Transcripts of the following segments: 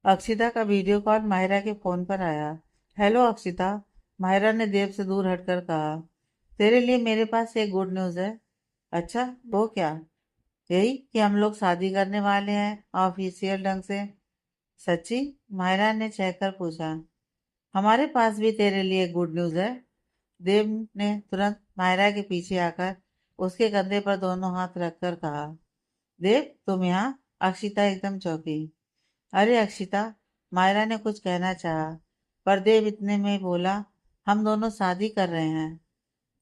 अक्षिता का video call Mahira के phone पर आया। हेलो अक्षिता, माहिरा ने देव से दूर हटकर कहा। तेरे लिए मेरे पास एक गुड न्यूज़ है। अच्छा, वो क्या? यही कि हम लोग शादी करने वाले हैं, ऑफिशियल ढंग से। सच्ची? माहिरा ने चहकर पूछा। हमारे पास भी तेरे लिए गुड न्यूज़ है। देव ने तुरंत माहिरा के पीछे आकर उसके कंधे पर दोनों हाथ रखकर कहा। देव, तुम यहाँ? अक्षिता एकदम चौंकी। अरे अक्षिता, मायरा ने कुछ कहना चाहा, पर देव इतने में बोला, हम दोनों शादी कर रहे हैं।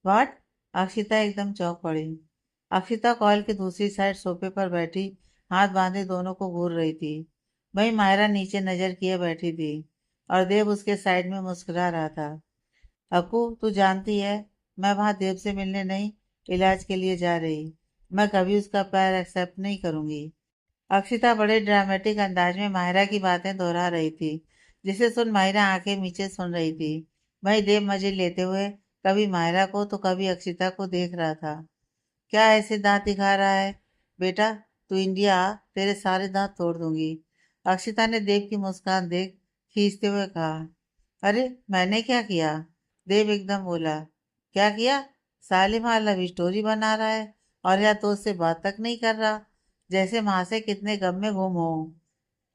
व्हाट? अक्षिता एकदम चौंक पड़ी। अक्षिता कॉल की दूसरी साइड सोफे पर बैठी हाथ बांधे दोनों को घूर रही थी। वहीं मायरा नीचे नजर किए बैठी थी और देव उसके साइड में मुस्कुरा रहा था। अक्कू, तू जानती है, मैं वहां देव से मिलने नहीं, इलाज के लिए जा रही। मैं कभी उसका प्यार एक्सेप्ट नहीं करूंगी। अक्षिता बड़े ड्रामेटिक अंदाज में माहिरा की बातें दोहरा रही थी, जिसे सुन माहिरा आंखें नीचे सुन रही थी। वहीं देव मजे लेते हुए कभी माहिरा को तो कभी अक्षिता को देख रहा था। क्या ऐसे दांत दिखा रहा है? बेटा, तू इंडिया आ, तेरे सारे दांत तोड़ दूंगी। अक्षिता ने देव की मुस्कान देख खींचते हुए कहा। अरे मैंने क्या किया? देव एकदम बोला। क्या किया? साले माँ लव स्टोरी बना रहा है और या तो उससे बात तक नहीं कर रहा, जैसे माँ से कितने गम में गुम हो।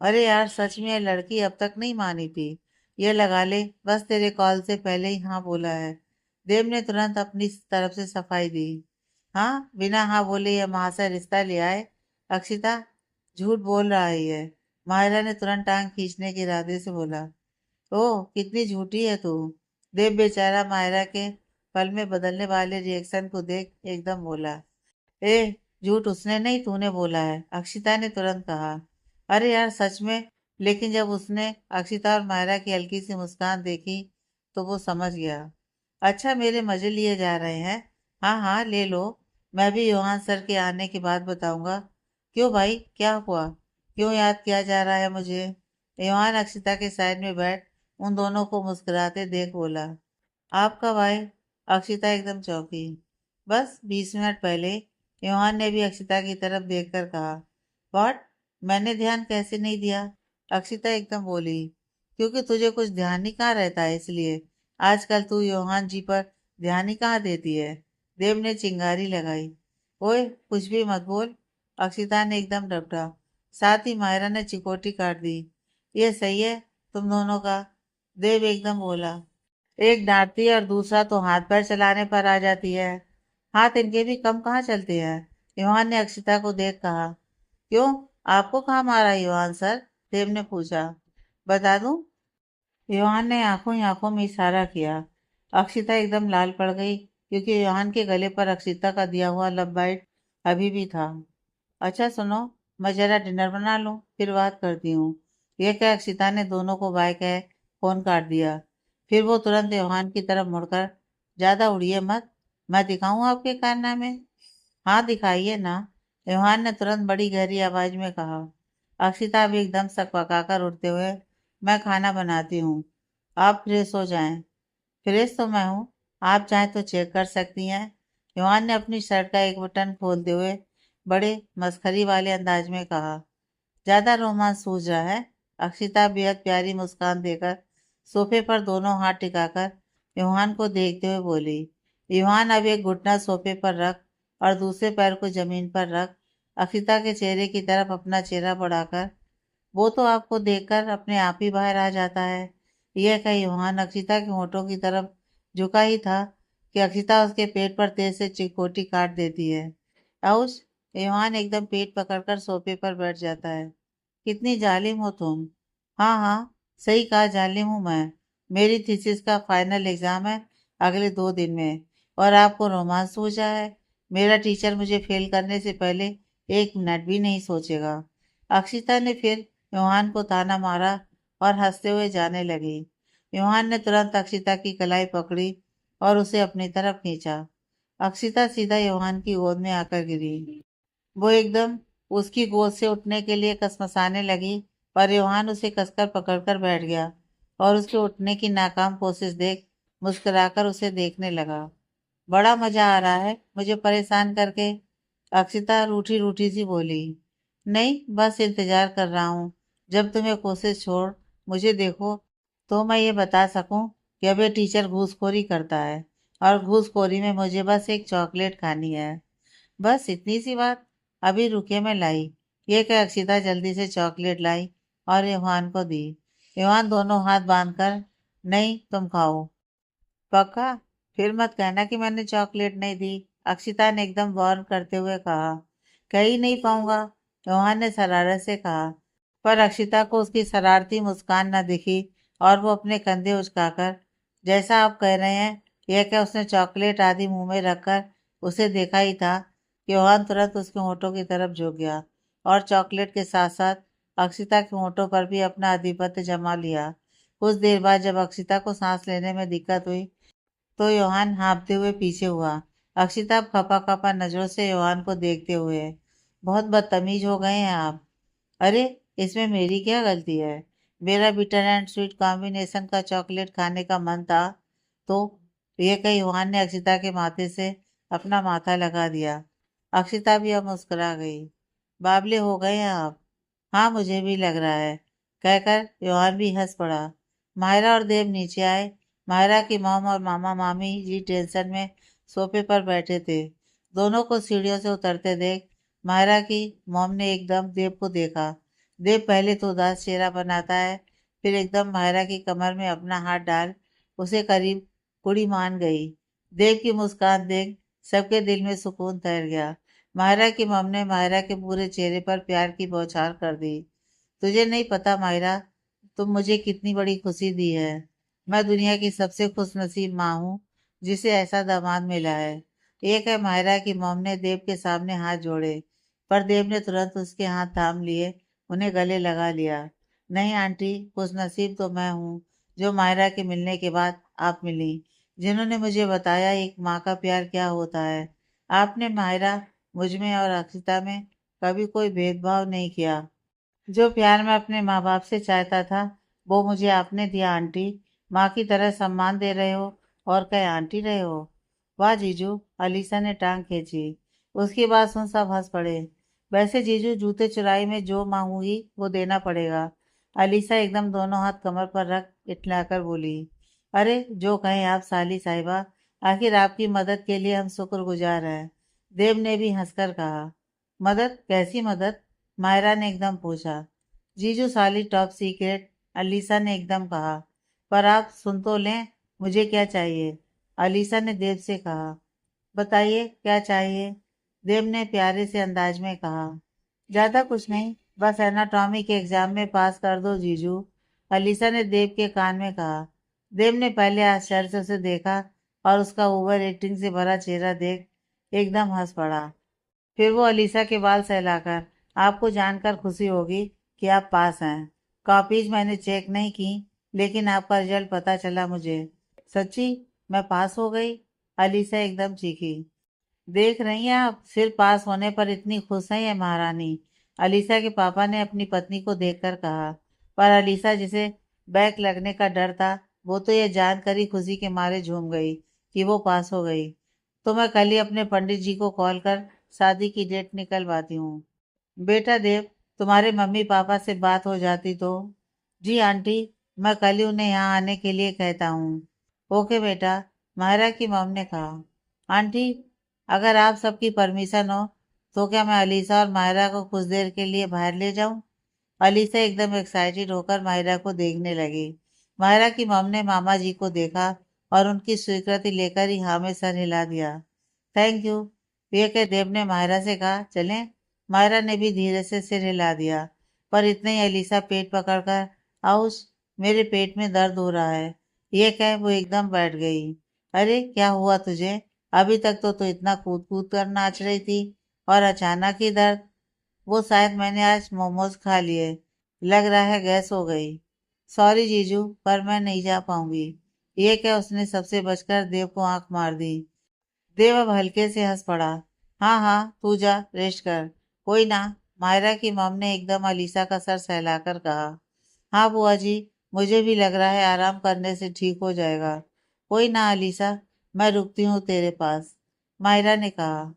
अरे यार, सच में ये लड़की अब तक नहीं मानी थी। ये लगा ले, बस तेरे कॉल से पहले ही हाँ बोला है। देव ने तुरंत अपनी तरफ से सफाई दी। हाँ, बिना हाँ बोले ये माँ से रिश्ता ले आए? अक्षिता झूठ बोल रहा है ये। माहिरा ने तुरंत टांग खींचने के इरादे से बोला। ओह, कितनी झूठी है तू। देव बेचारा माहिरा के पल में बदलने वाले रिएक्शन को देख एकदम बोला। ए, झूठ उसने नहीं तूने बोला है, अक्षिता ने तुरंत कहा। अरे यार सच में। लेकिन जब उसने अक्षिता और मायरा की हल्की सी मुस्कान देखी तो वो समझ गया। अच्छा, मेरे मजे लिए जा रहे हैं? हाँ हाँ, ले लो। मैं भी योहान सर के आने के बाद बताऊंगा। क्यों भाई, क्या हुआ? क्यों याद किया जा रहा है मुझे? योहान अक्षिता के साइड में बैठ उन दोनों को मुस्कुराते देख बोला। आपका भाई? अक्षिता एकदम चौंकी। बस 20 मिनट पहले। योहान ने भी अक्षिता की तरफ देखकर कहा। व्हाट? मैंने ध्यान कैसे नहीं दिया? अक्षिता एकदम बोली। क्योंकि तुझे कुछ ध्यान ही कहाँ रहता है, इसलिए आजकल तू योहान जी पर ध्यान ही कहाँ देती है। देव ने चिंगारी लगाई। ओए, कुछ भी मत बोल। अक्षिता ने एकदम डपटा। साथ ही मायरा ने चिकोटी काट दी। ये सही है तुम दोनों का। देव एकदम बोला। एक डांटती है और दूसरा तो हाथ पैर चलाने पर आ जाती है। हाथ इनके भी कम कहाँ चलते हैं। योहान ने अक्षिता को देख कहा। क्यों? आपको कहाँ मारा योहान सर? देव ने पूछा। बता दूं? योहान ने आंखों ही आंखों में इशारा किया। अक्षिता एकदम लाल पड़ गई, क्योंकि योहान के गले पर अक्षिता का दिया हुआ लब बाइट अभी भी था। अच्छा सुनो, मैं जरा डिनर बना लूं, फिर बात करती हूँ। यह कह अक्षिता ने दोनों को बाय कह फोन काट दिया। फिर वो तुरंत योहान की तरफ मुड़कर, ज्यादा उड़िए मत, मैं दिखाऊं आपके कारनामे? हाँ दिखाइए ना। योहान ने तुरंत बड़ी गहरी आवाज में कहा। अक्षिता भी एकदम सकपकाकर उठते हुए, मैं खाना बनाती हूँ, आप फ्रेश हो जाएं। फ्रेश तो मैं हूँ, आप चाहें तो चेक कर सकती हैं। योहान ने अपनी शर्ट का एक बटन खोलते हुए बड़े मस्खरी वाले अंदाज में कहा। ज्यादा रोमांस सूझ रहा है? अक्षिता बेहद प्यारी मुस्कान देकर सोफे पर दोनों हाथ टिकाकर योहान को देखते हुए बोली। योहान, अब एक घुटना सोफे पर रख और दूसरे पैर को जमीन पर रख। अक्षिता के चेहरे की तरफ अपना चेहरा बढ़ाकर, वो तो आपको देखकर अपने आप ही बाहर आ जाता है। यह कह योहान अक्षिता के होठों की तरफ झुका ही था कि अक्षिता उसके पेट पर तेज से चिकोटी काट देती है। आउच! योहान एकदम पेट पकड़कर सोफे पर बैठ जाता है। कितनी जालिम हो तुम। हाँ हाँ, सही कहा, जालिम हूँ मैं। मेरी थीसिस का फाइनल एग्जाम है अगले 2 दिन में, और आपको रोमांस सूझा है? मेरा टीचर मुझे फेल करने से पहले 1 मिनट भी नहीं सोचेगा। अक्षिता ने फिर योहान को ताना मारा और हंसते हुए जाने लगी। योहान ने तुरंत अक्षिता की कलाई पकड़ी और उसे अपनी तरफ खींचा। अक्षिता सीधा योहान की गोद में आकर गिरी। वो एकदम उसकी गोद से उठने के लिए कसमसाने लगी, पर योहान उसे कसकर पकड़कर बैठ गया और उसके उठने की नाकाम कोशिश देख मुस्कुराकर उसे देखने लगा। बड़ा मजा आ रहा है मुझे परेशान करके? अक्षिता रूठी रूठी सी बोली। नहीं, बस इंतजार कर रहा हूँ जब तुम्हें कोशिश छोड़ मुझे देखो तो मैं ये बता सकूं कि अब ये टीचर घूसखोरी करता है और घूसखोरी में मुझे बस एक चॉकलेट खानी है। बस इतनी सी बात। अभी रुकिए मैं लाई। ये कह अक्षिता जल्दी से चॉकलेट लाई और यूहान को दी। यूहान दोनों हाथ बांधकर, नहीं तुम खाओ। पक्का? फिर मत कहना कि मैंने चॉकलेट नहीं दी, अक्षिता ने एकदम वार्न करते हुए कहा। कह ही नहीं पाऊंगा, रोहन ने शरारत से कहा। पर अक्षिता को उसकी शरारती मुस्कान न दिखी और वो अपने कंधे उचकाकर, जैसा आप कह रहे हैं, यह क्या उसने चॉकलेट आदि मुंह में रखकर उसे देखा ही था कि रोहन तुरंत उसके होठों की तरफ झुक गया और चॉकलेट के साथ साथ अक्षिता के होठों पर भी अपना आधिपत्य जमा लिया। कुछ देर बाद जब अक्षिता को सांस लेने में दिक्कत हुई तो योहान हाँफते हुए पीछे हुआ। अक्षिता खपा खपा नजरों से योहान को देखते हुए, बहुत बदतमीज हो गए हैं आप। अरे, इसमें मेरी क्या गलती है? मेरा बिटर एंड स्वीट कॉम्बिनेशन का चॉकलेट खाने का मन था तो। ये कही योहान ने अक्षिता के माथे से अपना माथा लगा दिया। अक्षिता भी अब मुस्कुरा गई। बावले हो गए हैं आप। हाँ, मुझे भी लग रहा है, कहकर योहान भी हंस पड़ा। मायरा और देव नीचे आए। मायरा की मॉम और मामा मामी जी टेंशन में सोफे पर बैठे थे। दोनों को सीढ़ियों से उतरते देख मायरा की मॉम ने एकदम देव को देखा। देव पहले तो उदास चेहरा बनाता है, फिर एकदम मायरा की कमर में अपना हाथ डाल उसे करीब कुड़ी मान गई। देव की मुस्कान देख सबके दिल में सुकून ठहर गया। मायरा की मॉम ने मायरा के पूरे चेहरे पर प्यार की बौछार कर दी। तुझे नहीं पता मायरा, तुम मुझे कितनी बड़ी खुशी दी है। मैं दुनिया की सबसे खुशनसीब माँ हूँ जिसे ऐसा दामाद मिला है। एक है मायरा की मॉम ने देव के सामने हाथ जोड़े, पर देव ने तुरंत उसके हाथ थाम लिए, उन्हें गले लगा लिया। नहीं आंटी, खुशनसीब तो मैं हूँ जो मायरा के मिलने के बाद आप मिली, जिन्होंने मुझे बताया एक माँ का प्यार क्या होता है। आपने मायरा, मुझ में और अक्षिता में कभी कोई भेदभाव नहीं किया। जो प्यार मैं अपने माँ बाप से चाहता था वो मुझे आपने दिया आंटी। माँ की तरह सम्मान दे रहे हो और कहे आंटी रहे हो। वाह जीजू, अलीसा ने टांग खींची। उसकी बात सुन सब हंस पड़े। वैसे जीजू, जूते चुराई में जो मांगूंगी वो देना पड़ेगा। अलीसा एकदम दोनों हाथ कमर पर रख इटलाकर बोली। अरे जो कहें आप साली साहिबा, आखिर आपकी मदद के लिए हम शुक्रगुजार हैं। देव ने भी हंसकर कहा। मदद? कैसी मदद? मायरा ने एकदम पूछा। जीजू साली टॉप सीक्रेट, अलीसा ने एकदम कहा। पर आप सुन तो लें, मुझे क्या चाहिए? अलीसा ने देव से कहा। बताइए क्या चाहिए? देव ने प्यारे से अंदाज में कहा। ज्यादा कुछ नहीं, बस एनाटॉमी के एग्जाम में पास कर दो जीजू, अलीसा ने देव के कान में कहा। देव ने पहले आश्चर्य से उसे देखा और उसका ओवर एक्टिंग से भरा चेहरा देख एकदम हंस पड़ा। फिर वो अलीसा के बाल सहलाकर, आपको जानकर खुशी होगी कि आप पास हैं। कॉपीज मैंने चेक नहीं की, लेकिन आपका रिजल्ट पता चला मुझे। सच्ची? मैं पास हो गई? अलीसा एकदम चीखी। देख रही हैं आप, सिर्फ पास होने पर इतनी खुश हैं ये महारानी, अलीसा के पापा ने अपनी पत्नी को देखकर कहा। पर अलीसा, जिसे बैक लगने का डर था, वो तो ये जानकर ही खुशी के मारे झूम गई कि वो पास हो गई। तो मैं कल ही अपने पंडित जी को कॉल कर शादी की डेट निकलवाती हूँ। बेटा देव, तुम्हारे मम्मी पापा से बात हो जाती तो? जी आंटी, मैं कल ही उन्हें यहाँ आने के लिए कहता हूँ। ओके बेटा, मायरा की मॉम ने कहा। आंटी, अगर आप सबकी परमिशन हो तो क्या मैं अलीसा और मायरा को कुछ देर के लिए बाहर ले जाऊं? अलीसा एकदम एक्साइटेड होकर मायरा को देखने लगी। मायरा की मॉम ने मामा जी को देखा और उनकी स्वीकृति लेकर ही हाँ में सर हिला दिया। थैंक यू, ये कह देव ने मायरा से कहा। चलें? मायरा ने भी धीरे से सिर हिला दिया। पर इतने ही अलीसा पेट पकड़कर, आउस, मेरे पेट में दर्द हो रहा है, ये कह वो एकदम बैठ गई। अरे क्या हुआ तुझे? अभी तक तो तू इतना कूद कूद कर नाच रही थी और अचानक ही दर्द? वो शायद मैंने आज मोमोज खा लिए, लग रहा है गैस हो गई। सॉरी जीजू, पर मैं नहीं जा पाऊंगी, ये क्या उसने सबसे बचकर देव को आंख मार दी। देव अब हल्के से हंस पड़ा। हाँ हाँ, तू जा रेस्ट कर, कोई ना। मायरा की मॉम ने एकदम अलीसा का सर सहलाकर कहा। हाँ बुआ जी, मुझे भी लग रहा है आराम करने से ठीक हो जाएगा। कोई ना अलीसा, मैं रुकती हूँ तेरे पास, मायरा ने कहा।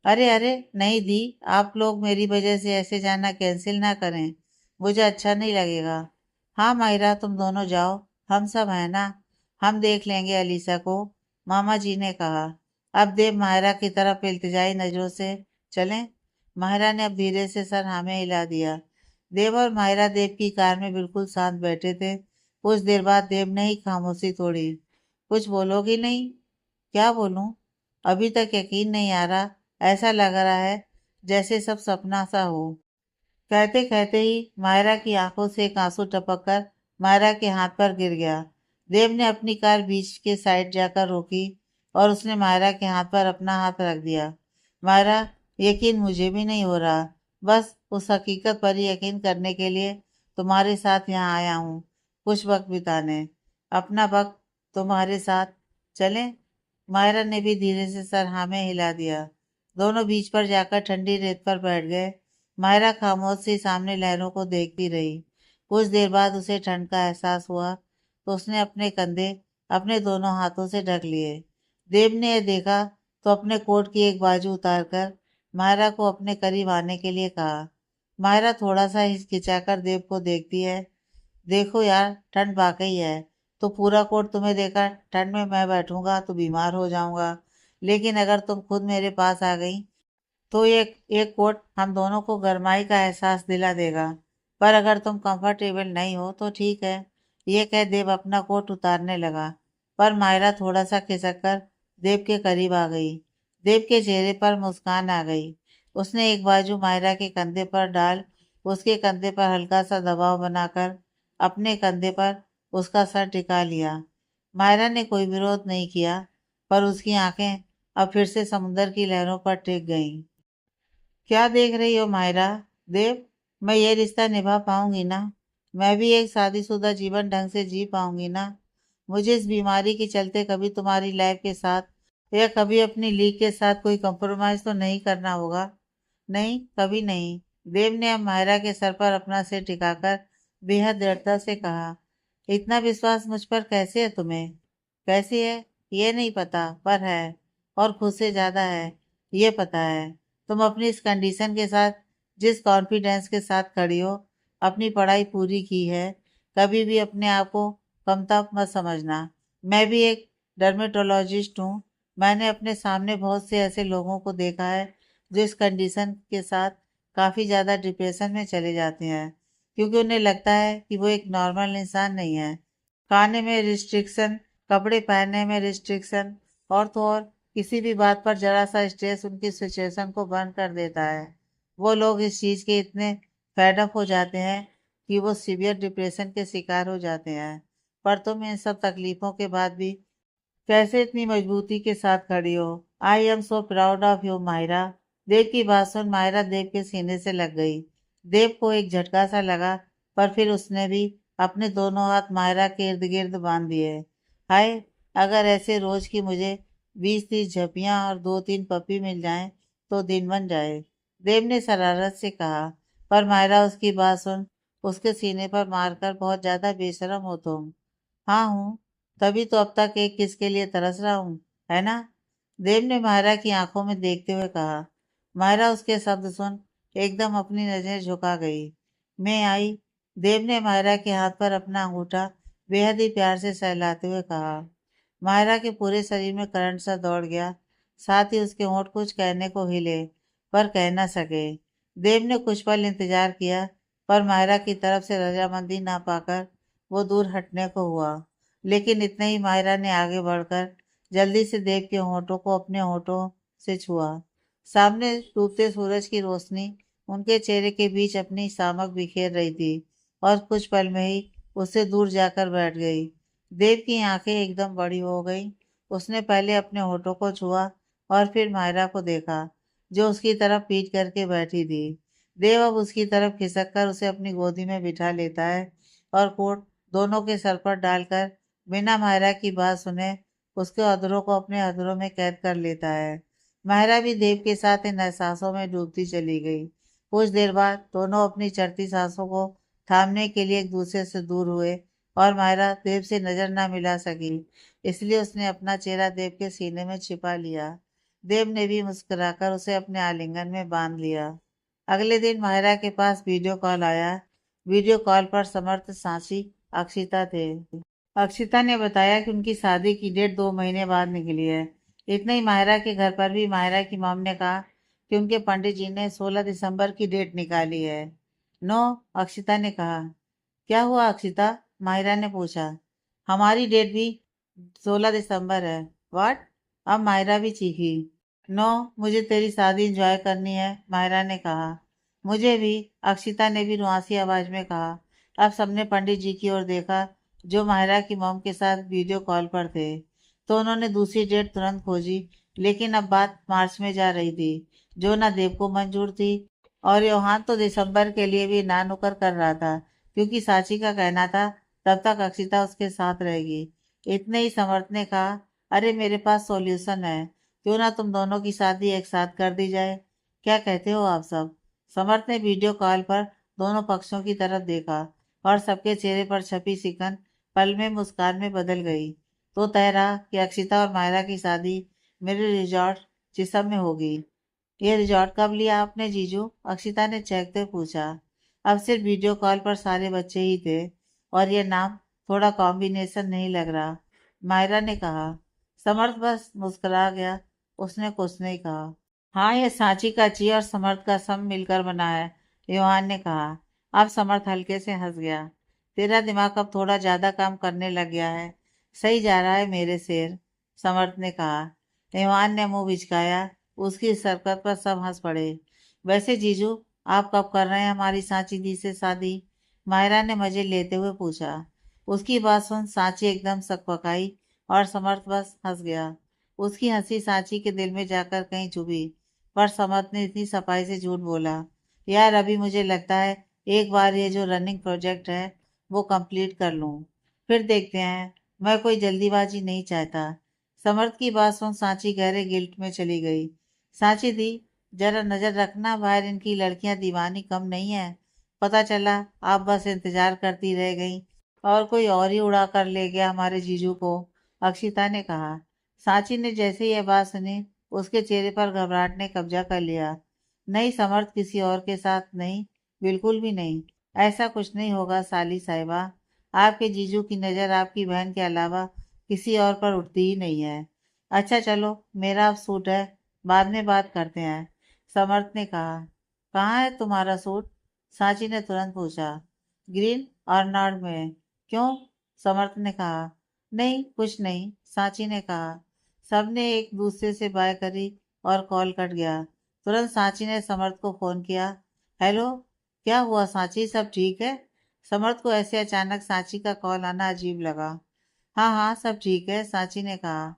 अरे अरे नहीं दी, आप लोग मेरी वजह से ऐसे जाना कैंसिल ना करें, मुझे अच्छा नहीं लगेगा। हाँ मायरा, तुम दोनों जाओ, हम सब हैं ना, हम देख लेंगे अलीसा को, मामा जी ने कहा। अब देव मायरा की तरफ इल्तिजाई नजरों से चलें। मायरा ने अब धीरे से सर हाँ में हिला दिया। देव और मायरा देव की कार में बिल्कुल शांत बैठे थे। कुछ देर बाद देव ने ही खामोशी तोड़ी। कुछ बोलोगी नहीं? क्या बोलूं? अभी तक यकीन नहीं आ रहा। ऐसा लग रहा है जैसे सब सपना सा हो। कहते कहते ही मायरा की आंखों से एक आंसू टपक कर मायरा के हाथ पर गिर गया। देव ने अपनी कार बीच के साइड जाकर रोकी और उसने मायरा के हाथ पर अपना हाथ रख दिया। मायरा, यकीन मुझे भी नहीं हो रहा। बस उस हकीकत पर ही यकीन करने के लिए तुम्हारे साथ यहाँ आया हूँ, कुछ वक्त बिताने। अपना वक्त तुम्हारे साथ चलें? मायरा ने भी धीरे से सर हाँ में हिला दिया। दोनों बीच पर जाकर ठंडी रेत पर बैठ गए। मायरा खामोश सी सामने लहरों को देखती रही। कुछ देर बाद उसे ठंड का एहसास हुआ तो उसने अपने कंधे अपने दोनों हाथों से ढक लिए। देव ने यह देखा तो अपने कोट की एक बाजू उतारकर मायरा को अपने करीब आने के लिए कहा। मायरा थोड़ा सा हिचकिचाकर देव को देखती है। देखो यार, ठंड वाकई है। तो पूरा कोट तुम्हें देकर ठंड में मैं बैठूंगा तो बीमार हो जाऊंगा। लेकिन अगर तुम खुद मेरे पास आ गई तो ये एक कोट हम दोनों को गर्माई का एहसास दिला देगा। पर अगर तुम कंफर्टेबल नहीं हो तो ठीक है। ये कह देव अपना कोट उतारने लगा। पर मायरा थोड़ा सा खिसक कर देव के करीब आ गई। देव के चेहरे पर मुस्कान आ गई। उसने एक बाजू मायरा के कंधे पर डाल उसके कंधे पर हल्का सा दबाव बनाकर अपने कंधे पर उसका सर टिका लिया। मायरा ने कोई विरोध नहीं किया, पर उसकी आंखें अब फिर से समुद्र की लहरों पर टिक गईं। क्या देख रही हो मायरा? देव, मैं ये रिश्ता निभा पाऊंगी ना? मैं भी एक शादीशुदा जीवन ढंग से जी पाऊंगी ना? मुझे इस बीमारी के चलते कभी तुम्हारी लाइफ के साथ या कभी अपनी लीग के साथ कोई कंप्रोमाइज तो नहीं करना होगा। नहीं, कभी नहीं। देव ने अब मायरा के सर पर अपना सिर टिकाकर बेहद दृढ़ता से कहा। इतना विश्वास मुझ पर कैसे है तुम्हें? कैसे है ये नहीं पता, पर है। और खुद से ज्यादा है, ये पता है। तुम अपनी इस कंडीशन के साथ जिस कॉन्फिडेंस के साथ खड़ी हो, अपनी पढ़ाई पूरी की है, कभी भी अपने आप को कमता मत समझना। मैं भी एक डर्मेटोलॉजिस्ट हूँ। मैंने अपने सामने बहुत से ऐसे लोगों को देखा है जो इस कंडीशन के साथ काफ़ी ज़्यादा डिप्रेशन में चले जाते हैं, क्योंकि उन्हें लगता है कि वो एक नॉर्मल इंसान नहीं है। खाने में रिस्ट्रिक्शन, कपड़े पहनने में रिस्ट्रिक्शन, और तो और किसी भी बात पर जरा सा स्ट्रेस उनकी सिचुएशन को बंद कर देता है। वो लोग इस चीज़ के इतने फेड अप हो जाते हैं कि वो सीवियर डिप्रेशन के शिकार हो जाते हैं। पर तुम इन सब तकलीफों के बाद भी कैसे इतनी मजबूती के साथ खड़ी हो? I am so proud of you Myra. Dev की बात सुन मायरा देव के सीने से लग गई। देव को एक झटका सा लगा, पर फिर उसने भी अपने दोनों हाथ मायरा के इर्द गिर्द बांध दिए। हाय, अगर ऐसे रोज की मुझे 20-30 झपियां और 2-3 पपी मिल जाएं तो दिन बन जाए, देव ने शरारत से कहा। पर मायरा उसकी बात सुन उसके सीने पर मारकर, बहुत ज्यादा बेशरम हो तुम। हाँ हूँ, तभी तो अब तक एक किस के लिए तरस रहा हूँ, है ना? देव ने मायरा की आंखों में देखते हुए कहा। मायरा उसके शब्द सुन एकदम अपनी नजर झुका गई। मैं आई। देव ने मायरा के हाथ पर अपना अंगूठा बेहद ही प्यार से सहलाते हुए कहा। मायरा के पूरे शरीर में करंट सा दौड़ गया। साथ ही उसके होंठ कुछ कहने को हिले, पर कह न सके। देव ने कुछ पल इंतजार किया, पर मायरा की तरफ से रजामंदी ना पाकर वो दूर हटने को हुआ। लेकिन इतने ही मायरा ने आगे बढ़कर जल्दी से देव के होठों को अपने होठों से छुआ। सामने डूबते सूरज की रोशनी उनके चेहरे के बीच अपनी शामक बिखेर रही थी और कुछ पल में ही उससे दूर जाकर बैठ गई। देव की आंखें एकदम बड़ी हो गईं। उसने पहले अपने होठों को छुआ और फिर मायरा को देखा, जो उसकी तरफ पीठ करके बैठी थी। देव अब उसकी तरफ खिसक कर उसे अपनी गोदी में बिठा लेता है और कोट दोनों के सर पर डालकर बिना मायरा की बात सुने उसके अधरों को अपने अधरों में कैद कर लेता है। मायरा भी देव के साथ इन एहसासों में डूबती चली गई। कुछ देर बाद दोनों अपनी चढ़ती सांसों को थामने के लिए एक दूसरे से दूर हुए और मायरा देव से नजर ना मिला सकी, इसलिए उसने अपना चेहरा देव के सीने में छिपा लिया। देव ने भी मुस्कुराकर उसे अपने आलिंगन में बांध लिया। अगले दिन मायरा के पास वीडियो कॉल आया। वीडियो कॉल पर समर्थ, सांची, अक्षिता थे। अक्षिता ने बताया कि उनकी शादी की डेट 2 महीने बाद निकली है। इतना ही माहिरा के घर पर भी माहिरा की मॉम ने कहा कि उनके पंडित जी ने 16 दिसंबर की डेट निकाली है। नो, अक्षिता ने कहा। क्या हुआ अक्षिता? माहिरा ने पूछा। हमारी डेट भी 16 दिसंबर है। व्हाट? अब माहिरा भी चीखी। नो, मुझे तेरी शादी एंजॉय करनी है, माहिरा ने कहा। मुझे भी, अक्षिता ने भी रुआसी आवाज में कहा। अब सबने पंडित जी की ओर देखा, जो माहिरा की मॉम के साथ वीडियो कॉल पर थे। तो उन्होंने दूसरी डेट तुरंत खोजी, लेकिन अब बात मार्च में जा रही थी, जो ना देव को मंजूर थी। और योहान तो दिसंबर के लिए भी ना नुकर कर रहा था, क्योंकि साची का कहना था तब तक अक्षिता उसके साथ रहेगी। इतने ही समर्थ ने कहा, अरे मेरे पास सॉल्यूशन है, क्यों ना तुम दोनों की शादी एक साथ कर दी जाए। क्या कहते हो आप सब? समर्थ ने वीडियो कॉल पर दोनों पक्षों की तरफ देखा और सबके चेहरे पर छपी सिकन पल में मुस्कान में बदल गई। तो तय रहा कि अक्षिता और मायरा की शादी मेरे रिजॉर्ट जिसम में होगी। ये रिजॉर्ट कब लिया आपने जीजू? अक्षिता ने चहकते पूछा। अब सिर्फ वीडियो कॉल पर सारे बच्चे ही थे और ये नाम थोड़ा कॉम्बिनेशन नहीं लग रहा, मायरा ने कहा। समर्थ बस मुस्कुरा गया। उसने कुछ नहीं कहा। हाँ, ये सांची का ची और समर्थ का सम मिलकर बना है, योहान ने कहा। अब समर्थ हल्के से हंस गया। तेरा दिमाग अब थोड़ा ज्यादा काम करने लग गया है। सही जा रहा है मेरे शेर, समर्थ ने कहा। योहान ने मुंह बिचकाया। उसकी इस हरकत पर सब हंस पड़े। वैसे जीजू, आप कब कर रहे हैं हमारी सांची दी से शादी? मायरा ने मजे लेते हुए पूछा। उसकी बात सुन सांची एकदम सकपकाई और समर्थ बस हंस गया। उसकी हंसी सांची के दिल में जाकर कहीं चुभी। पर समर्थ ने इतनी सफाई से झूठ बोला। यार, अभी मुझे लगता है एक बार ये जो रनिंग प्रोजेक्ट है वो कंप्लीट कर लूं, फिर देखते हैं। मैं कोई जल्दीबाजी नहीं चाहता। समर्थ की बात सुन सांची गहरे गिल्ट में चली गई। सांची दी, जरा नजर रखना, बाहर इनकी लड़कियां दीवानी कम नहीं है। पता चला आप बस इंतजार करती रह गई और कोई और ही उड़ा कर ले गया हमारे जीजू को, अक्षिता ने कहा। सांची ने जैसे ही यह बात सुनी, उसके चेहरे पर घबराहट ने कब्जा कर लिया। नहीं, समर्थ किसी और के साथ नहीं, बिल्कुल भी नहीं। ऐसा कुछ नहीं होगा साली साहिबा। आपके जीजू की नज़र आपकी बहन के अलावा किसी और पर उठती ही नहीं है। अच्छा चलो, मेरा अब सूट है, बाद में बात करते हैं, समर्थ ने कहा। कहाँ है तुम्हारा सूट? सांची ने तुरंत पूछा। ग्रीन ऑर्नाड में। क्यों? समर्थ ने कहा। नहीं, कुछ नहीं, सांची ने कहा। सबने एक दूसरे से बाय करी और कॉल कट गया। तुरंत सांची ने समर्थ को फोन किया। हेलो, क्या हुआ सांची, सब ठीक है? समर्थ को ऐसे अचानक सांची का कॉल आना अजीब लगा। हाँ हाँ, सब ठीक है, सांची ने कहा।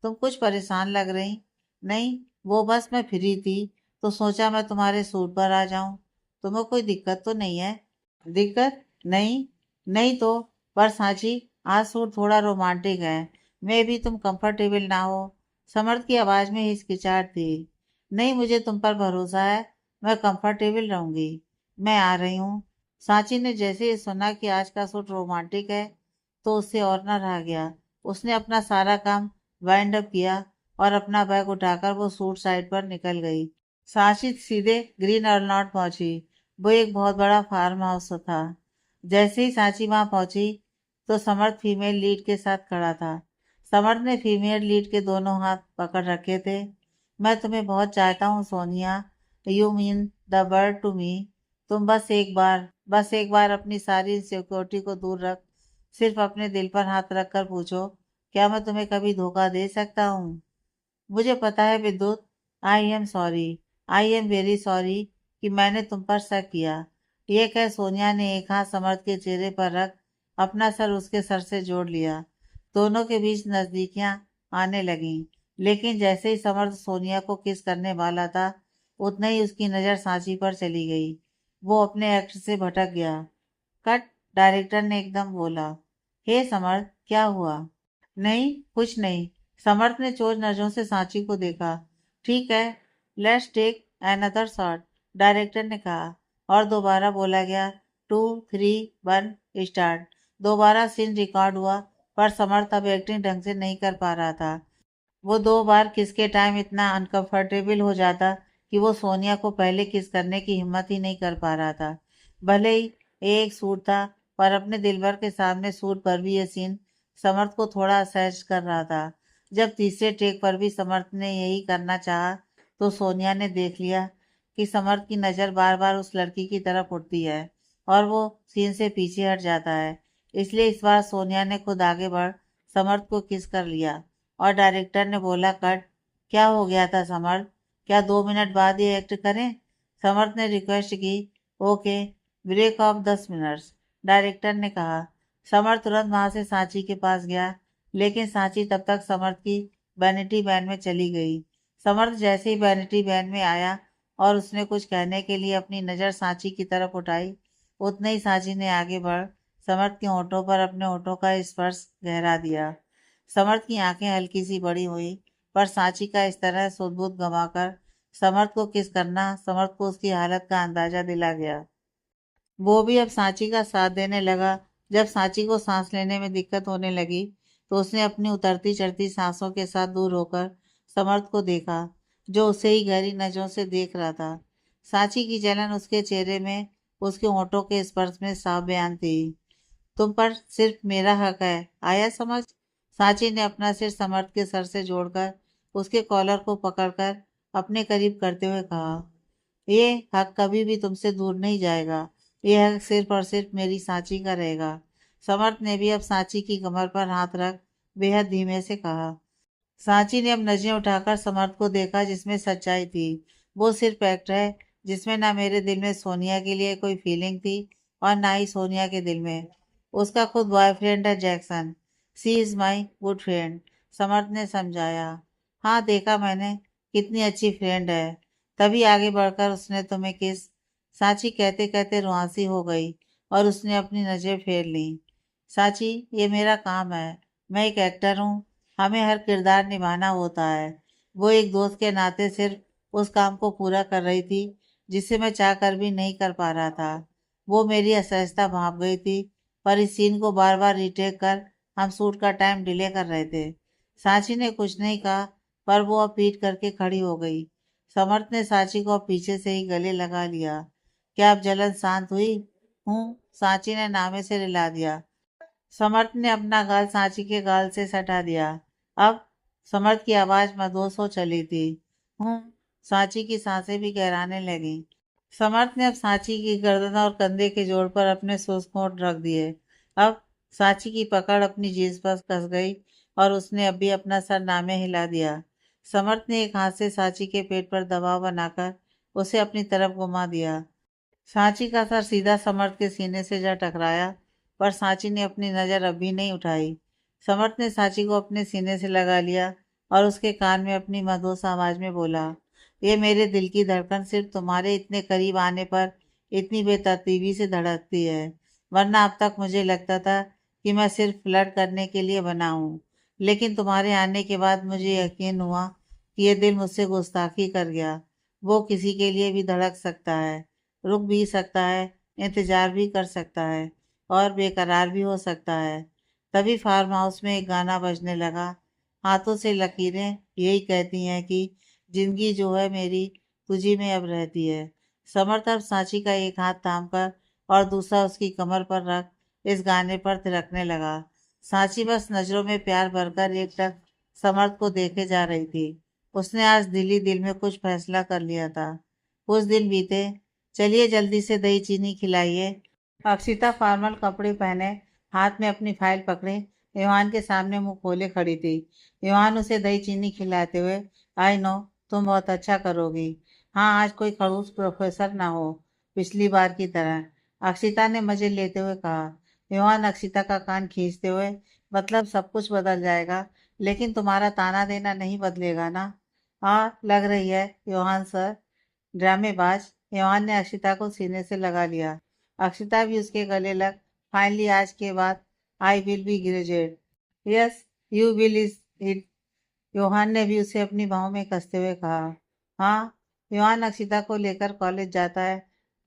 तुम कुछ परेशान लग रही। नहीं, वो बस मैं फ्री थी तो सोचा मैं तुम्हारे सूट पर आ जाऊं। तुम्हें कोई दिक्कत तो नहीं है? दिक्कत? नहीं। नहीं तो? पर सांची, आज सूट थोड़ा रोमांटिक है। मैं भी तुम कंफर्टेबल ना हो? समर्थ की आवाज में हिचकिचाहट थी। नहीं, मुझे तुम पर भरोसा है, मैं कंफर्टेबल रहूंगी। मैं आ रही हूँ। सांची ने जैसे ही सुना कि आज का सूट रोमांटिक है, तो उससे और न रहा गया। उसने अपना सारा काम वाइंड अप किया और अपना बैग उठाकर वो सूट साइड पर निकल गई। सांची सीधे ग्रीन अर्नॉट पहुंची। वो एक बहुत बड़ा फार्म हाउस था। जैसे ही सांची वहां पहुंची, तो समर्थ फीमेल लीड के साथ खड़ा था। समर्थ ने फीमेल लीड के दोनों हाथ पकड़ रखे थे। मैं तुम्हें बहुत चाहता हूँ Sonia, you mean the world to me. तुम बस एक बार अपनी सारी इनसिक्योरिटी को दूर रख, सिर्फ अपने दिल पर हाथ रख कर पूछो, क्या मैं तुम्हें कभी धोखा दे सकता हूँ? मुझे पता है विद्युत, I am sorry, I am very sorry कि मैंने तुम पर शक किया। ये कह सोनिया ने एक हाथ समर्थ के चेहरे पर रख अपना सर उसके सर से जोड़ लिया। दोनों के बीच नजदीकियां आने लगीं, लेकिन जैसे ही समर्थ सोनिया को किस करने वाला था, उतने ही उसकी नजर सांची पर चली गई। वो अपने एक्ट से भटक गया। कट, डायरेक्टर ने एकदम बोला। हे समर्थ, क्या हुआ? नहीं, कुछ नहीं। समर्थ ने चोर नजरों से सांची को देखा। ठीक है, let's take another shot, director ने कहा। और दोबारा बोला गया, 2, 3, 1 स्टार्ट। दोबारा सीन रिकॉर्ड हुआ, पर समर्थ अब एक्टिंग ढंग से नहीं कर पा रहा था। वो 2 बार किस के टाइम इतना अनकंफर्टेबल हो जाता कि वो सोनिया को पहले किस करने की हिम्मत ही नहीं कर पा रहा था। भले ही एक सूट था, पर अपने दिलबर के सामने सूट पर भी ये सीन समर्थ को थोड़ा असहज कर रहा था। जब तीसरे टेक पर भी समर्थ ने यही करना चाहा, तो सोनिया ने देख लिया कि समर्थ की नज़र बार बार उस लड़की की तरफ उठती है और वो सीन से पीछे हट जाता है। इसलिए इस बार सोनिया ने खुद आगे बढ़ समर्थ को किस कर लिया और डायरेक्टर ने बोला, कट। क्या हो गया था समर्थ? क्या 2 मिनट बाद ये एक्ट करें? समर्थ ने रिक्वेस्ट की। Okay, break of 10 minutes, director ने कहा। समर्थ तुरंत वहां से सांची के पास गया, लेकिन सांची तब तक समर्थ की वैनिटी वैन में चली गई। समर्थ जैसे ही वैनिटी वैन में आया और उसने कुछ कहने के लिए अपनी नज़र सांची की तरफ उठाई, उतने ही सांची ने आगे बढ़ समर्थ के होठों पर अपने होठों का स्पर्श गहरा दिया। समर्थ की आंखें हल्की सी बड़ी हुई, पर सांची का इस तरह सुध-बुध गंवाकर समर्थ को किस करना समर्थ को उसकी हालत का अंदाजा दिला गया। वो भी अब सांची का साथ देने लगा। जब सांची को सांस लेने में दिक्कत होने लगी, तो उसने अपनी उतरती चढ़ती सांसों के साथ दूर होकर समर्थ को देखा, जो उसे ही गहरी नजरों से देख रहा था। सांची की जलन उसके चेहरे में, उसके होठों के स्पर्श में साफ बयान थी। तुम पर सिर्फ मेरा हक है, आया समझ? सांची ने अपना सिर समर्थ के सर से जोड़कर उसके कॉलर को पकड़कर अपने करीब करते हुए कहा, ये हक कभी भी तुमसे दूर नहीं जाएगा। ये हक सिर्फ और सिर्फ मेरी सांची का रहेगा। समर्थ ने भी अब सांची की कमर पर हाथ रख बेहद धीमे से कहा। सांची ने अब नजरें उठाकर समर्थ को देखा, जिसमें सच्चाई थी। वो सिर्फ एक्ट है, जिसमें ना मेरे दिल में सोनिया के लिए कोई फीलिंग थी और ना ही सोनिया के दिल में। उसका खुद बॉयफ्रेंड है Jackson. She is my good friend, Samarth ने समझाया। हाँ, देखा मैंने, कितनी अच्छी फ्रेंड है। तभी आगे बढ़कर उसने तुम्हें किस। सांची कहते कहते रुआंसी हो गई और उसने अपनी नजरें फेर ली। सांची, ये मेरा काम है, मैं एक एक्टर हूँ, हमें हर किरदार निभाना होता है। वो एक दोस्त के नाते सिर्फ उस काम को पूरा कर रही थी जिसे मैं चाह कर भी नहीं कर पा रहा था। वो मेरी असहजता भाप गई थी, पर इस सीन को बार बार रीटेक कर हम शूट का टाइम डिले कर रहे थे। सांची ने कुछ नहीं कहा, पर वो अब पीट करके खड़ी हो गई। समर्थ ने सांची को अब पीछे से ही गले लगा लिया। क्या अब जलन शांत हुई? हूँ, सांची ने नामे से रिला दिया। समर्थ ने अपना गाल सांची के गाल से सटा दिया। अब समर्थ की आवाज मदोस हो चली थी। हूँ, सांची की सांसें भी गहराने लगी। समर्थ ने अब सांची की गर्दन और कंधे के जोड़ पर अपने शुष्क होंठ रख दिए। अब सांची की पकड़ अपनी जीभ पर कस गई और उसने अभी अपना सर नामे हिला दिया। समर्थ ने एक हाथ से सांची के पेट पर दबाव बनाकर उसे अपनी तरफ घुमा दिया। सांची का सर सीधा समर्थ के सीने से जा टकराया, पर सांची ने अपनी नजर अभी नहीं उठाई। समर्थ ने सांची को अपने सीने से लगा लिया और उसके कान में अपनी मधुर आवाज में बोला, ये मेरे दिल की धड़कन सिर्फ तुम्हारे इतने करीब आने पर इतनी बेतरतीबी से धड़कती है, वरना अब तक मुझे लगता था कि मैं सिर्फ फ्लर्ट करने के लिए बना हूँ। लेकिन तुम्हारे आने के बाद मुझे यकीन हुआ कि ये दिल मुझसे गुस्ताखी कर गया। वो किसी के लिए भी धड़क सकता है, रुक भी सकता है, इंतजार भी कर सकता है और बेकरार भी हो सकता है। तभी फार्म हाउस में एक गाना बजने लगा। हाथों से लकीरें यही कहती हैं कि जिंदगी जो है मेरी तुझी में अब रहती है। समर्थ अब सांची का एक हाथ थामकर और दूसरा उसकी कमर पर रख इस गाने पर थिरकने लगा। सांची बस नजरों में प्यार भरकर एकटक समर्थ को देखे जा रही थी। उसने आज दिल ही दिल में कुछ फैसला कर लिया था। कुछ दिन बीते। चलिए जल्दी से दही चीनी खिलाइए। अक्षिता फॉर्मल कपड़े पहने हाथ में अपनी फाइल पकड़े ईवान के सामने मुंह खोले खड़ी थी। ईवान उसे दही चीनी खिलाते हुए, आई नो, तुम बहुत अच्छा करोगी। हाँ, आज कोई खड़ूस प्रोफेसर ना हो, पिछली बार की तरह, अक्षिता ने मजे लेते हुए कहा। ईवान अक्षिता का कान खींचते हुए, मतलब सब कुछ बदल जाएगा, लेकिन तुम्हारा ताना देना नहीं बदलेगा ना? हाँ, लग रही है योहान सर, ड्रामेबाज। ईवान ने अक्षिता को सीने से लगा लिया। अक्षिता भी उसके गले लग, फाइनली आज के बाद I will be graduate. Yes, you will is it, Yohan ने भी उसे अपनी बाहों में कसते हुए कहा। हाँ, योहान अक्षिता को लेकर कॉलेज जाता है।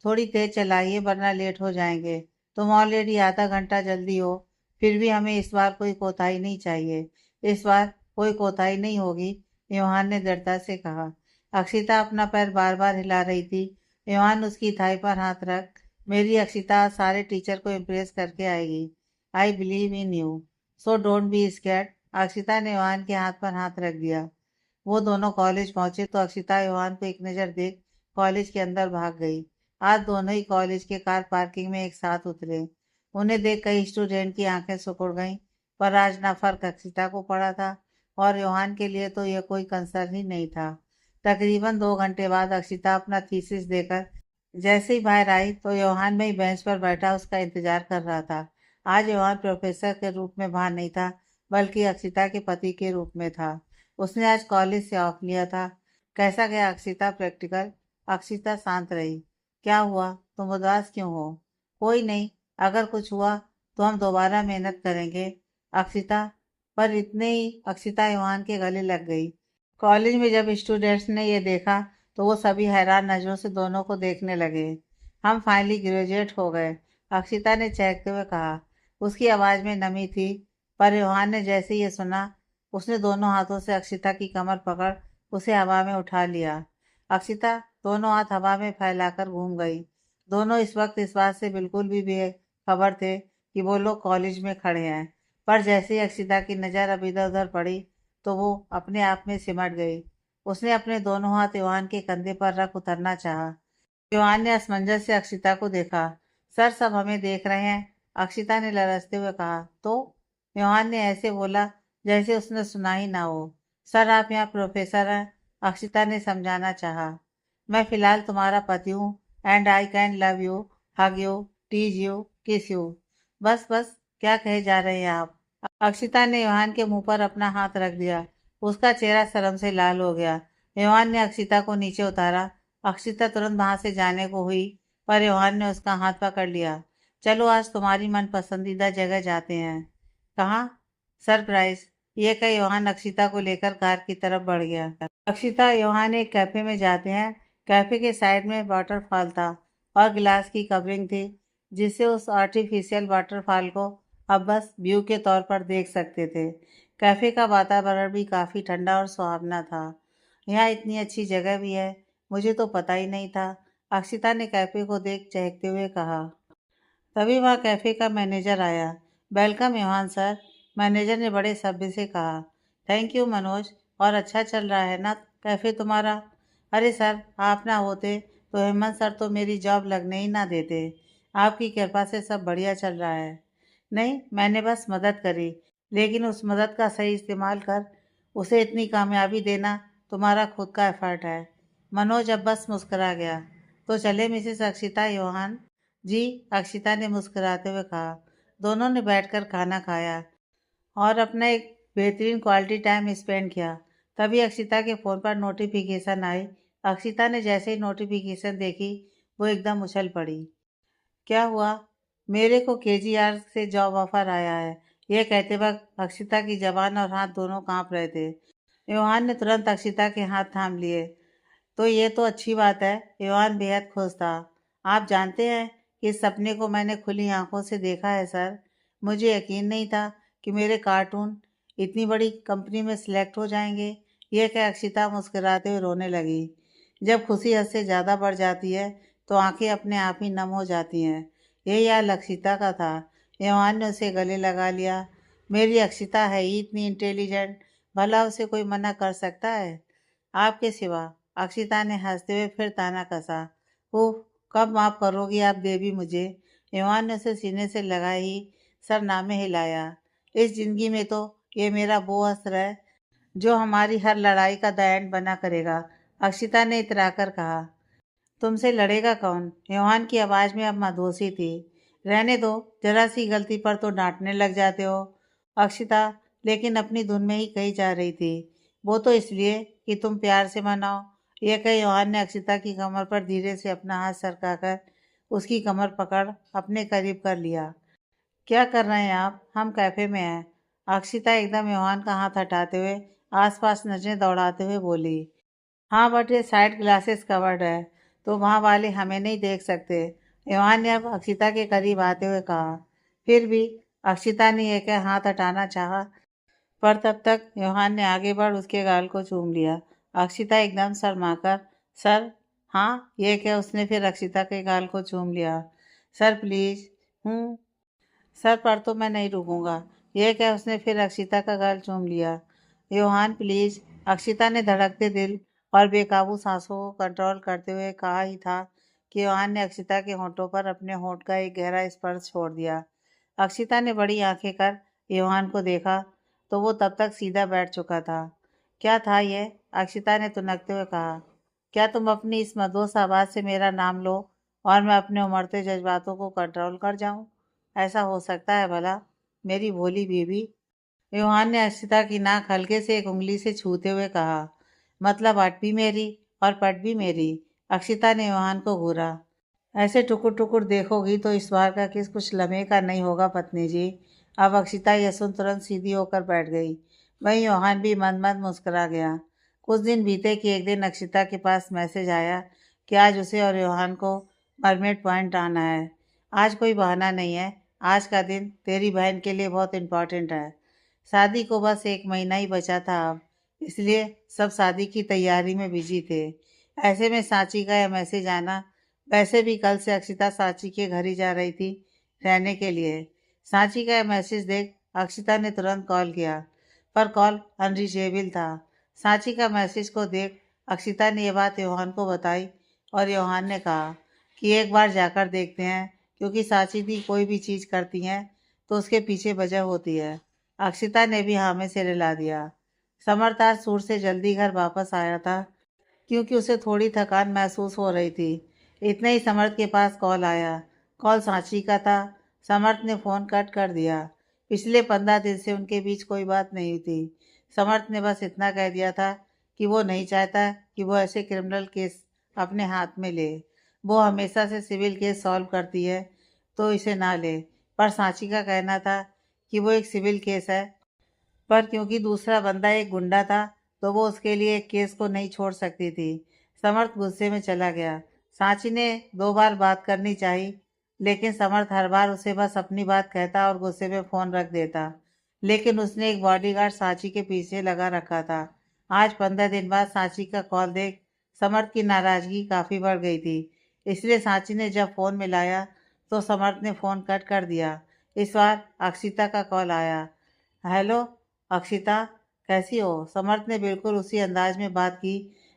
थोड़ी तेज चलाइए वरना लेट हो जाएंगे। तुम ऑलरेडी आधा घंटा जल्दी हो, फिर भी हमें इस बार कोई कोताही नहीं चाहिए। इस बार कोई कोताही नहीं होगी, योहान ने दृढ़ता से कहा। अक्षिता अपना पैर बार बार हिला रही थी। योहान उसकी थाई पर हाथ रख मेरी अक्षिता सारे टीचर को इम्प्रेस करके आएगी। I believe in you, so don't be scared. Akshita ने योहान के हाथ पर हाथ रख दिया। वो दोनों कॉलेज पहुंचे तो अक्षिता योहान को एक नज़र देख कॉलेज के अंदर भाग गई। आज दोनों ही कॉलेज के कार पार्किंग में एक साथ उतरे। उन्हें देख कई स्टूडेंट की आंखें सिकुड़ गईं, पर आज ना फर्क अक्षिता को पड़ा था और योहान के लिए तो यह कोई कंसर्न ही नहीं था। तकरीबन 2 घंटे बाद अक्षिता अपना थीसिस देकर जैसे ही बाहर आई तो योहान में ही बेंच पर बैठा उसका इंतजार कर रहा था। आज योहान प्रोफेसर के रूप में बाहर नहीं था, बल्कि अक्षिता के पति के रूप में था। उसने आज कॉलेज से ऑफ लिया था। कैसा गया अक्षिता प्रैक्टिकल? अक्षिता शांत रही। क्या हुआ, तुम उदास क्यों हो? कोई नहीं, अगर कुछ हुआ तो हम दोबारा मेहनत करेंगे। अक्षिता, पर इतने ही अक्षिता योहान के गले लग गई। कॉलेज में जब स्टूडेंट्स ने ये देखा तो वो सभी हैरान नजरों से दोनों को देखने लगे। हम फाइनली ग्रेजुएट हो गए, अक्षिता ने चहकते हुए कहा। उसकी आवाज़ में नमी थी, पर योहान ने जैसे ये सुना उसने दोनों हाथों से अक्षिता की कमर पकड़ उसे हवा में उठा लिया। अक्षिता दोनों हाथ हवा में फैलाकर घूम गई। दोनों इस वक्त इस बात से बिल्कुल भी बेखबर थे कि वो लोग कॉलेज में खड़े हैं, पर जैसे ही अक्षिता की नज़र अब इधर उधर पड़ी तो वो अपने आप में सिमट गई। उसने अपने दोनों हाथ योहान के कंधे पर रख उतरना चाहा। योहान ने असमंजस से अक्षिता को देखा। सर, सब हमें देख रहे हैं, अक्षिता ने लरजते हुए कहा। तो योहान ने ऐसे बोला जैसे उसने सुना ही ना हो। सर, आप यहाँ प्रोफेसर हैं, अक्षिता ने समझाना चाहा। मैं फिलहाल तुम्हारा पति हूँ, and I can love you, hug you, tease you, kiss you. बस बस, क्या कहे जा रहे हैं आप? अक्षिता ने योहान के मुंह पर अपना हाथ रख दिया। उसका चेहरा शर्म से लाल हो गया। योहान ने अक्षिता को नीचे उतारा। अक्षिता तुरंत वहां से जाने को हुई, पर योहान ने उसका हाथ पकड़ लिया। चलो, आज तुम्हारी मन पसंदीदा जगह जाते हैं। कहाँ? सरप्राइज, ये कह योहान अक्षिता को लेकर कार की तरफ बढ़ गया। अक्षिता योहान एक कैफे में जाते हैं। कैफे के साइड में वाटरफॉल था और गिलास की कवरिंग थी, जिससे उस आर्टिफिशियल वाटरफॉल को अब बस व्यू के तौर पर देख सकते थे। कैफे का वातावरण भी काफ़ी ठंडा और सुहावना था। यहाँ इतनी अच्छी जगह भी है, मुझे तो पता ही नहीं था, अक्षिता ने कैफे को देख चहकते हुए कहा। तभी वहाँ कैफे का मैनेजर आया। वेलकम योहान सर, मैनेजर ने बड़े सभ्य से कहा। थैंक यू मनोज, और अच्छा चल रहा है ना कैफे तुम्हारा? अरे सर, आप ना होते तो हेमंत सर तो मेरी जॉब लगने ही ना देते। आपकी कृपा से सब बढ़िया चल रहा है। नहीं, मैंने बस मदद करी, लेकिन उस मदद का सही इस्तेमाल कर उसे इतनी कामयाबी देना तुम्हारा खुद का एफर्ट है। मनोज अब बस मुस्करा गया। तो चले मिसेस अक्षिता योहान जी, अक्षिता ने मुस्कुराते हुए कहा। दोनों ने बैठकर खाना खाया और अपना एक बेहतरीन क्वालिटी टाइम स्पेंड किया। तभी अक्षिता के फ़ोन पर नोटिफिकेशन आई। अक्षिता ने जैसे ही नोटिफिकेशन देखी वो एकदम उछल पड़ी। क्या हुआ? मेरे को केजीआर से जॉब ऑफर आया है। यह कहते वक्त अक्षिता की जबान और हाथ दोनों कांप रहे थे। योहान ने तुरंत अक्षिता के हाथ थाम लिए। तो ये तो अच्छी बात है। योहान बेहद खुश था। आप जानते हैं कि इस सपने को मैंने खुली आंखों से देखा है सर। मुझे यकीन नहीं था कि मेरे कार्टून इतनी बड़ी कंपनी में सिलेक्ट हो जाएंगे। यह कह अक्षिता मुस्कुराते हुए रोने लगी। जब खुशी हद से ज़्यादा बढ़ जाती है तो आंखें अपने आप ही नम हो जाती हैं। यही हाल अक्षिता का था। योहान ने उसे गले लगा लिया। मेरी अक्षिता है ही इतनी इंटेलिजेंट, भला उसे कोई मना कर सकता है आपके सिवा? अक्षिता ने हंसते हुए फिर ताना कसा। ओह, कब माफ करोगी आप देवी मुझे? योहान ने उसे सीने से लगा ही सरनामे हिलाया। इस जिंदगी में तो ये मेरा वो अस्त्र है जो हमारी हर लड़ाई का द एंड बना करेगा, अक्षिता ने इतराकर कहा। तुमसे लड़ेगा कौन? योहान की आवाज़ में अब मदहोशी थी। रहने दो, जरा सी गलती पर तो डांटने लग जाते हो। अक्षिता लेकिन अपनी धुन में ही कही जा रही थी। वो तो इसलिए कि तुम प्यार से मनाओ। यह कह योहान ने अक्षिता की कमर पर धीरे से अपना हाथ सरकाकर उसकी कमर पकड़ अपने करीब कर लिया। क्या कर रहे हैं आप? हम कैफे में हैं। अक्षिता एकदम योहान का हाथ हटाते हुए आसपास नजरें दौड़ाते हुए बोली। हाँ, बट ये साइड ग्लासेस कवर्ड है, तो वहाँ वाले हमें नहीं देख सकते, योहान ने अब अक्षिता के करीब आते हुए कहा। फिर भी अक्षिता ने एक हाथ हटाना चाहा, पर तब तक योहान ने आगे बढ़ उसके गाल को चूम लिया। अक्षिता एकदम शर्माकर, सर, हाँ, ये क्या? उसने फिर अक्षिता के गाल को चूम लिया। Sir please. हूँ। सर पर तो मैं नहीं रुकूंगा। यह क्या, उसने फिर अक्षिता का गाल चूम लिया। योहान प्लीज। अक्षिता ने धड़कते दिल और बेकाबू सांसों को कंट्रोल करते हुए कहा ही था कि योहान ने अक्षिता के होंठों पर अपने होंठ का एक गहरा स्पर्श छोड़ दिया। अक्षिता ने बड़ी आंखें कर योहान को देखा तो वो तब तक सीधा बैठ चुका था। क्या था यह? अक्षिता ने तुनकते हुए कहा। क्या तुम अपनी इस मधुर आवाज से मेरा नाम लो और मैं अपने उमड़ते जज्बातों को कंट्रोल कर जाऊं? ऐसा हो सकता है भला, मेरी भोली बीबी? योहान ने अक्षिता की नाक हल्के से एक उंगली से छूते हुए कहा। मतलब अट भी मेरी और पट भी मेरी। अक्षिता ने योहान को घूरा। ऐसे टुकुर टुकुर देखोगी तो इस बार का किस कुछ लम्हे का नहीं होगा पत्नी जी। अब अक्षिता यह सुन तुरंत सीधी होकर बैठ गई। वहीं योहान भी मंद मंद मुस्कुरा गया। कुछ दिन बीते कि एक दिन अक्षिता के पास मैसेज आया कि आज उसे और योहान को मरमेड पॉइंट आना है। आज कोई बहाना नहीं है। आज का दिन तेरी बहन के लिए बहुत इम्पोर्टेंट है। शादी को बस एक महीना ही बचा था अब, इसलिए सब शादी की तैयारी में बिजी थे। ऐसे में सांची का यह मैसेज आना। वैसे भी कल से अक्षिता सांची के घर ही जा रही थी रहने के लिए। सांची का यह मैसेज देख अक्षिता ने तुरंत कॉल किया, पर कॉल अनरीचेबल था। सांची का मैसेज को देख अक्षिता ने यह बात योहान को बताई और योहान ने कहा कि एक बार जाकर देखते हैं, क्योंकि सांची दी कोई भी चीज़ करती हैं तो उसके पीछे वजह होती है। अक्षिता ने भी हाँ में सिर हिला दिया। समर्थ आज सूर से जल्दी घर वापस आया था क्योंकि उसे थोड़ी थकान महसूस हो रही थी। इतने ही समर्थ के पास कॉल आया। कॉल सांची का था। समर्थ ने फ़ोन कट कर दिया। पिछले 15 दिन से उनके बीच कोई बात नहीं थी। समर्थ ने बस इतना कह दिया था कि वो नहीं चाहता कि वो ऐसे क्रिमिनल केस अपने हाथ में ले। वो हमेशा से सिविल केस सॉल्व करती है तो इसे ना ले। पर सांची का कहना था कि वो एक सिविल केस है, पर क्योंकि दूसरा बंदा एक गुंडा था तो वो उसके लिए एक केस को नहीं छोड़ सकती थी। समर्थ गुस्से में चला गया। सांची ने 2 बार बात करनी चाहिए, लेकिन समर्थ हर बार उसे बस अपनी बात कहता और गुस्से में फ़ोन रख देता। लेकिन उसने एक बॉडीगार्ड सांची के पीछे लगा रखा था। आज 15 दिन बाद सांची का कॉल देख समर्थ की नाराज़गी काफ़ी बढ़ गई थी। इसलिए सांची ने जब फ़ोन मिलाया तो समर्थ ने फ़ोन कट कर दिया। इस बार अक्षिता का कॉल आया। हेलो अक्षिता, कैसी हो? समर्थ ने बिल्कुल उसी अंदाज में बात की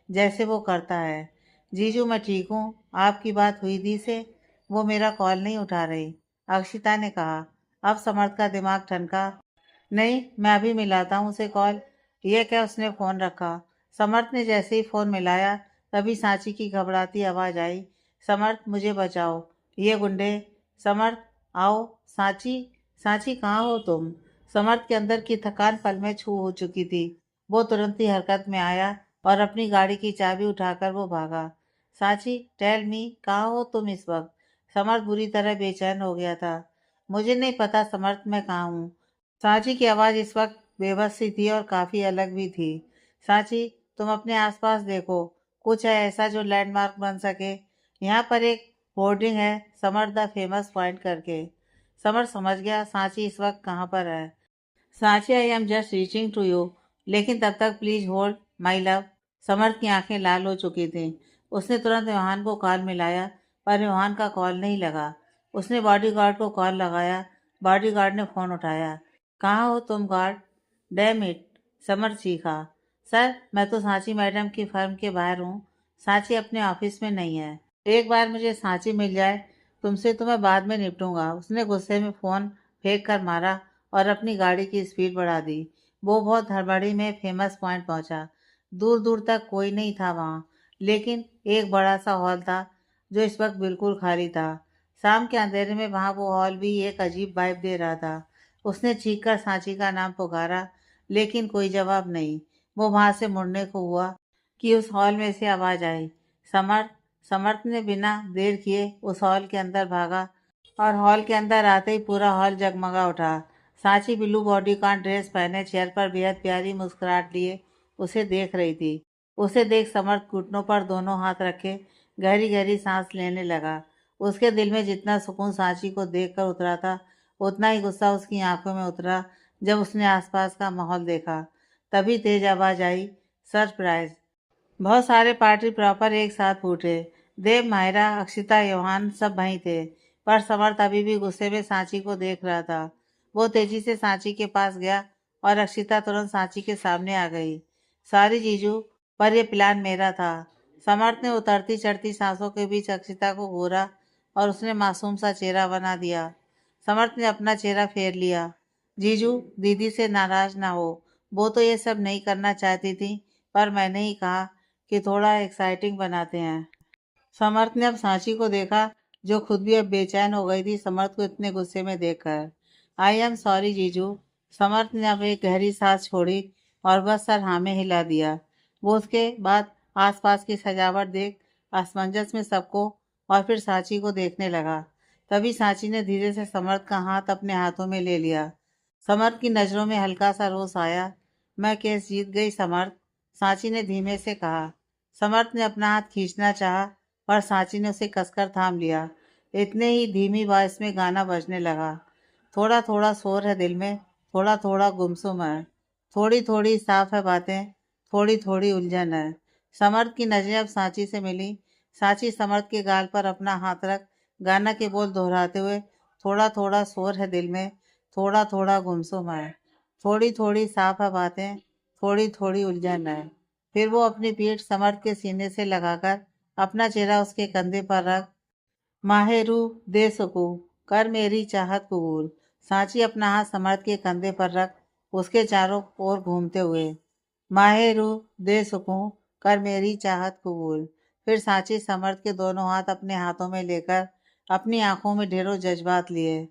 जैसे वो करता है। जीजू मैं ठीक हूँ। आपकी बात हुई दी से? वो मेरा कॉल नहीं उठा रही, अक्षिता ने कहा। अब समर्थ का दिमाग ठनका। नहीं, मैं अभी मिलाता हूँ उसे कॉल। यह क्या, उसने फ़ोन रखा। समर्थ ने जैसे ही फ़ोन मिलाया तभी सांची की घबराती आवाज़ आई। समर्थ मुझे बचाओ, ये गुंडे। समर्थ आओ। सांची, सांची कहाँ हो तुम? समर्थ के अंदर की थकान पल में छू हो चुकी थी। वो तुरंत ही हरकत में आया और अपनी गाड़ी की चाबी उठाकर वो भागा। सांची टेल मी, कहाँ हो तुम इस वक्त? समर्थ बुरी तरह बेचैन हो गया था। मुझे नहीं पता समर्थ, मैं कहाँ हूँ। सांची की आवाज़ इस वक्त बेबस सी थी और काफ़ी अलग भी थी। सांची तुम अपने आसपास देखो, कुछ है ऐसा जो लैंडमार्क बन सके। यहाँ पर एक होर्डिंग है, समर द फेमस पॉइंट करके। समर समझ गया सांची इस वक्त कहाँ पर है। Sanchi I am just reaching to you, लेकिन तब तक please hold my love. Samar की आंखें लाल हो चुकी थीं। उसने तुरंत योहान को कॉल मिलाया, पर योहान का कॉल नहीं लगा। उसने बॉडीगार्ड को कॉल लगाया। बॉडीगार्ड ने फ़ोन उठाया। कहाँ हो तुम गार्ड? डैम इट, समर चीखा। सर मैं तो सांची मैडम की फर्म के बाहर हूँ। सांची अपने ऑफिस में नहीं है। एक बार मुझे सांची मिल जाए, तुमसे तो मैं बाद में निपटूंगा। उसने गुस्से में फ़ोन फेंक कर मारा और अपनी गाड़ी की स्पीड बढ़ा दी। वो बहुत हड़बड़ी में फेमस पॉइंट पहुंचा। दूर दूर तक कोई नहीं था वहाँ, लेकिन एक बड़ा सा हॉल था जो इस वक्त बिल्कुल खाली था। शाम के अंधेरे में वहाँ वो हॉल भी एक अजीब वाइब दे रहा था। उसने चीख कर सांची का नाम पुकारा, लेकिन कोई जवाब नहीं। वो वहाँ से मुड़ने को हुआ कि उस हॉल में से आवाज़ आई, समर्थ। समर्थ ने बिना देर किए उस हॉल के अंदर भागा और हॉल के अंदर आते ही पूरा हॉल जगमगा उठा। सांची ब्लू बॉडी का ड्रेस पहने चेयर पर बेहद प्यारी मुस्कुराहट लिए उसे देख रही थी। उसे देख समर्थ घुटनों पर दोनों हाथ रखे गहरी गहरी सांस लेने लगा। उसके दिल में जितना सुकून सांची को देखकर उतरा था, उतना ही गुस्सा उसकी आंखों में उतरा जब उसने आसपास का माहौल देखा। तभी तेज आवाज आई, सरप्राइज। बहुत सारे पार्टी प्रॉपर एक साथ फूटे। देव, मायरा, अक्षिता, योहान सब वहीं थे। पर समर्थ अभी भी गुस्से में सांची को देख रहा था। वो तेजी से सांची के पास गया और अक्षिता तुरंत सांची के सामने आ गई। सॉरी जीजू, पर यह प्लान मेरा था। समर्थ ने उतरती चढ़ती सांसों के बीच अक्षिता को घूरा और उसने मासूम सा चेहरा बना दिया। समर्थ ने अपना चेहरा फेर लिया। जीजू, दीदी से नाराज ना हो, वो तो ये सब नहीं करना चाहती थी, पर मैंने ही कहा कि थोड़ा एक्साइटिंग बनाते हैं। समर्थ ने अब सांची को देखा, जो खुद भी अब बेचैन हो गई थी समर्थ को इतने गुस्से में देखकर। आई एम सॉरी जीजू। समर्थ ने अब एक गहरी सांस छोड़ी और बस सर हाँ में हिला दिया। वो उसके बाद आसपास की सजावट देख असमंजस में सबको और फिर सांची को देखने लगा। तभी सांची ने धीरे से समर्थ का हाथ अपने हाथों में ले लिया। समर्थ की नजरों में हल्का सा रोष आया। मैं केस जीत गई समर्थ, सांची ने धीमे से कहा। समर्थ ने अपना हाथ खींचना चाहा, पर सांची ने उसे कसकर थाम लिया। इतने ही धीमी आवाज में गाना बजने लगा। थोड़ा थोड़ा शोर है दिल में, थोड़ा थोड़ा गुमसुम है, थोड़ी थोड़ी साफ है बातें, थोड़ी थोड़ी उलझन है। समर्थ की नजरें अब सांची से मिली। सांची समर्थ के गाल पर अपना हाथ रख गाना के बोल दोहराते हुए, थोड़ा थोड़ा शोर है दिल में, थोड़ा थोड़ा गुमसुम है, थोड़ी थोड़ी साफ है बातें, थोड़ी थोड़ी उलझन है। फिर वो अपनी पीठ समर्थ के सीने से लगाकर अपना चेहरा उसके कंधे पर रख माहेरू दे सकूं, कर मेरी चाहत कबूल। सांची अपना हाथ समर्थ के कंधे पर रख उसके चारों ओर घूमते हुए माहेरू दे सकूं, कर मेरी चाहत कबूल। फिर सांची समर्थ के दोनों हाथ अपने हाथों में लेकर अपनी आंखों में ढेरों जज्बात लिए।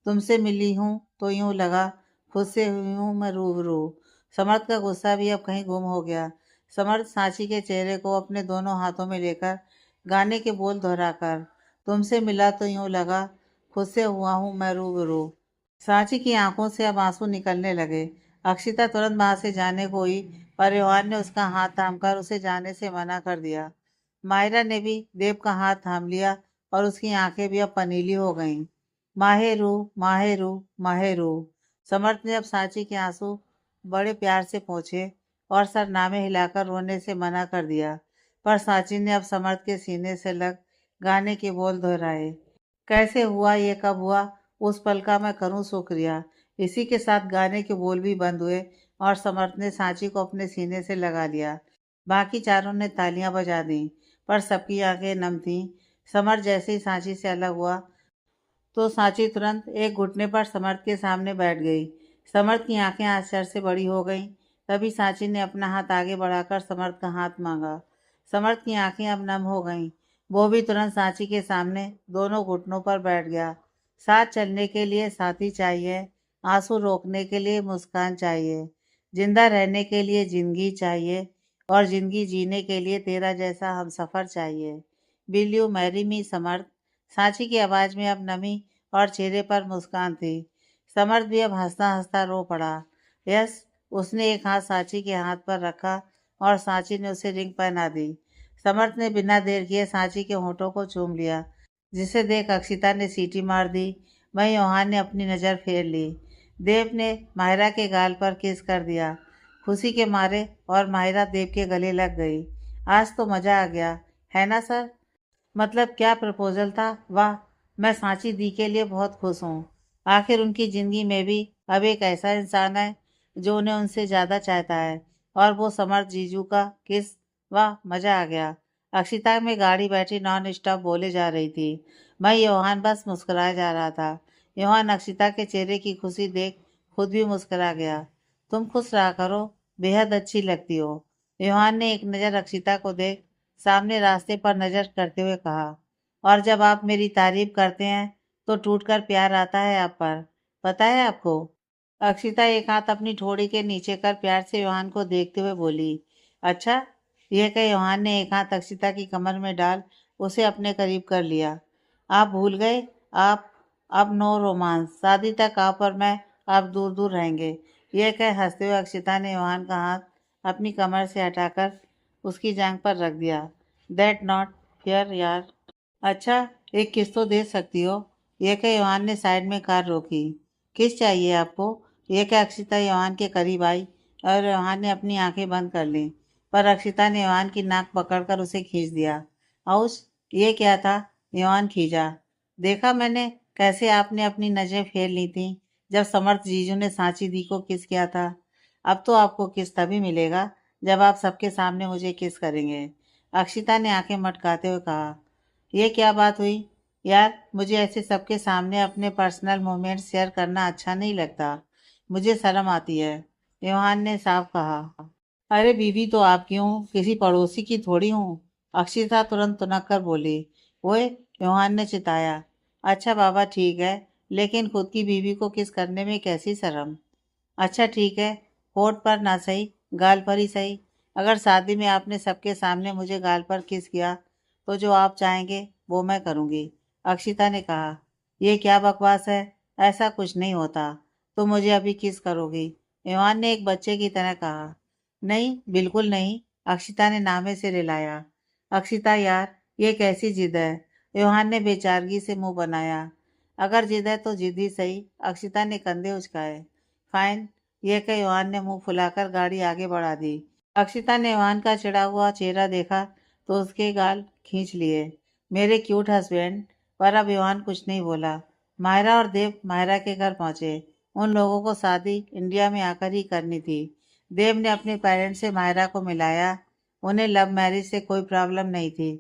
तुमसे मिली हूं तो यूं लगा खुद से हुई हूं मैं रूबरू। समर्थ का गुस्सा भी अब कहीं गुम हो गया। समर्थ सांची के चेहरे को अपने दोनों हाथों में लेकर गाने के बोल दोहराकर तुमसे मिला तो यूं लगा खुद से हुआ हूं मैं रूबरू। सांची की आंखों से अब आंसू निकलने लगे। अक्षिता तुरंत वहां से जाने को हुई, पर योहान ने उसका हाथ थामकर उसे जाने से मना कर दिया। मायरा ने भी देव का हाथ थाम लिया और उसकी आंखें भी अब पनीली हो गईं। माहेरू माहेरू माहेरू। समर्थ ने अब सांची के आंसू बड़े प्यार से पोंछे और सरनामे हिलाकर रोने से मना कर दिया, पर सांची ने अब समर्थ के सीने से लग गाने के बोल दोहराए। कैसे हुआ, ये कब हुआ, उस पल का मैं करूं शुक्रिया। इसी के साथ गाने के बोल भी बंद हुए और समर्थ ने सांची को अपने सीने से लगा लिया। बाकी चारों ने तालियां बजा दी, पर सबकी आंखें नम थीं। समर्थ जैसे ही सांची से अलग हुआ तो सांची तुरंत एक घुटने पर समर्थ के सामने बैठ गई। समर्थ की आंखें आश्चर्य से बड़ी हो गईं। तभी सांची ने अपना हाथ आगे बढ़ाकर समर्थ का हाथ मांगा। समर्थ की आंखें अब नम हो गईं। वो भी तुरंत सांची के सामने दोनों घुटनों पर बैठ गया। साथ चलने के लिए साथी चाहिए, आंसू रोकने के लिए मुस्कान चाहिए, जिंदा रहने के लिए जिंदगी चाहिए और जिंदगी जीने के लिए तेरा जैसा हमसफर चाहिए। विल यू मैरी मी समर्थ। सांची की आवाज में अब नमी और चेहरे पर मुस्कान थी। समर्थ भी अब हंसता हंसता रो पड़ा। यस। उसने एक हाथ सांची के हाथ पर रखा और सांची ने उसे रिंग पहना दी। समर्थ ने बिना देर किए सांची के होठों को चूम लिया, जिसे देख अक्षिता ने सीटी मार दी। वहीं योहान ने अपनी नज़र फेर ली। देव ने माहिरा के गाल पर किस कर दिया, खुशी के मारे, और माहिरा देव के गले लग गई। आज तो मज़ा आ गया, है ना सर? मतलब क्या प्रपोजल था, वाह। मैं सांची दी के लिए बहुत खुश हूँ। आखिर उनकी ज़िंदगी में भी अब एक ऐसा इंसान है जो उन्हें उनसे ज़्यादा चाहता है, और वो समर्थ जीजू का किस, वाह मज़ा आ गया। अक्षिता में गाड़ी बैठी नॉन स्टॉप बोले जा रही थी। मैं योहान बस मुस्कुराया जा रहा था। योहान अक्षिता के चेहरे की खुशी देख खुद भी मुस्कुरा गया। तुम खुश रहा करो, बेहद अच्छी लगती हो। योहान ने एक नज़र अक्षिता को देख सामने रास्ते पर नजर करते हुए कहा, और जब आप मेरी तारीफ करते हैं तो टूटकर प्यार आता है आप पर, पता है आपको? अक्षिता एक हाथ अपनी ठोड़ी के नीचे कर प्यार से योहान को देखते हुए बोली। अच्छा। यह कह योहान ने एक हाथ अक्षिता की कमर में डाल उसे अपने करीब कर लिया। आप भूल गए? आप अब नो रोमांस, शादी तक आप और मैं अब दूर दूर रहेंगे। यह कह हंसते हुए अक्षिता ने योहान का हाथ अपनी कमर से हटाकर उसकी जांघ पर रख दिया। दैट नॉट फेयर यार। अच्छा, एक किस तो दे सकती हो। यह कह योहान ने साइड में कार रोकी। किस चाहिए आपको? यह कह अक्षिता योहान के करीब आई और योहान ने अपनी आंखें बंद कर लीं, पर अक्षिता ने योहान की नाक पकड़कर उसे खींच दिया। आउश, ये क्या था? योहान खींचा। देखा मैंने कैसे आपने अपनी नजरें फेर ली थी जब समर्थ जीजू ने सांची दी को किस किया था। अब तो आपको किस तभी मिलेगा जब आप सबके सामने मुझे किस करेंगे। अक्षिता ने आंखें मटकाते हुए कहा। ये क्या बात हुई यार, मुझे ऐसे सबके सामने अपने पर्सनल मोमेंट शेयर करना अच्छा नहीं लगता। मुझे शर्म आती है, योहान ने साफ कहा। अरे बीवी तो आपकी हूँ, किसी पड़ोसी की थोड़ी हूँ। अक्षिता तुरंत तुनक कर बोली। ओए, योहान ने चिताया। अच्छा बाबा ठीक है, लेकिन खुद की बीवी को किस करने में कैसी शर्म। अच्छा ठीक है, होठ पर ना सही, गाल पर ही सही। अगर शादी में आपने सबके सामने मुझे गाल पर किस किया तो जो आप चाहेंगे वो मैं करूँगी। अक्षिता ने कहा। ये क्या बकवास है, ऐसा कुछ नहीं होता। तुम मुझे अभी किस करोगी, ईवान ने एक बच्चे की तरह कहा। नहीं बिल्कुल नहीं, अक्षिता ने नामे से रिलाया। अक्षिता यार, ये कैसी जिद है, यूहान ने बेचारगी से मुंह बनाया। अगर जिद है तो जिद ही सही, अक्षिता ने कंधे उचकाए। फाइन, यह कह यूहान ने मुंह फुलाकर गाड़ी आगे बढ़ा दी। अक्षिता ने यूहान का चिढ़ा हुआ चेहरा देखा तो उसके गाल खींच लिए। मेरे क्यूट हस्बैंड। पर अब यूहान कुछ नहीं बोला। मायरा और देव मायरा के घर पहुंचे। उन लोगों को शादी इंडिया में आकर ही करनी थी। देव ने अपने पेरेंट्स से मायरा को मिलाया। उन्हें लव मैरिज से कोई प्रॉब्लम नहीं थी,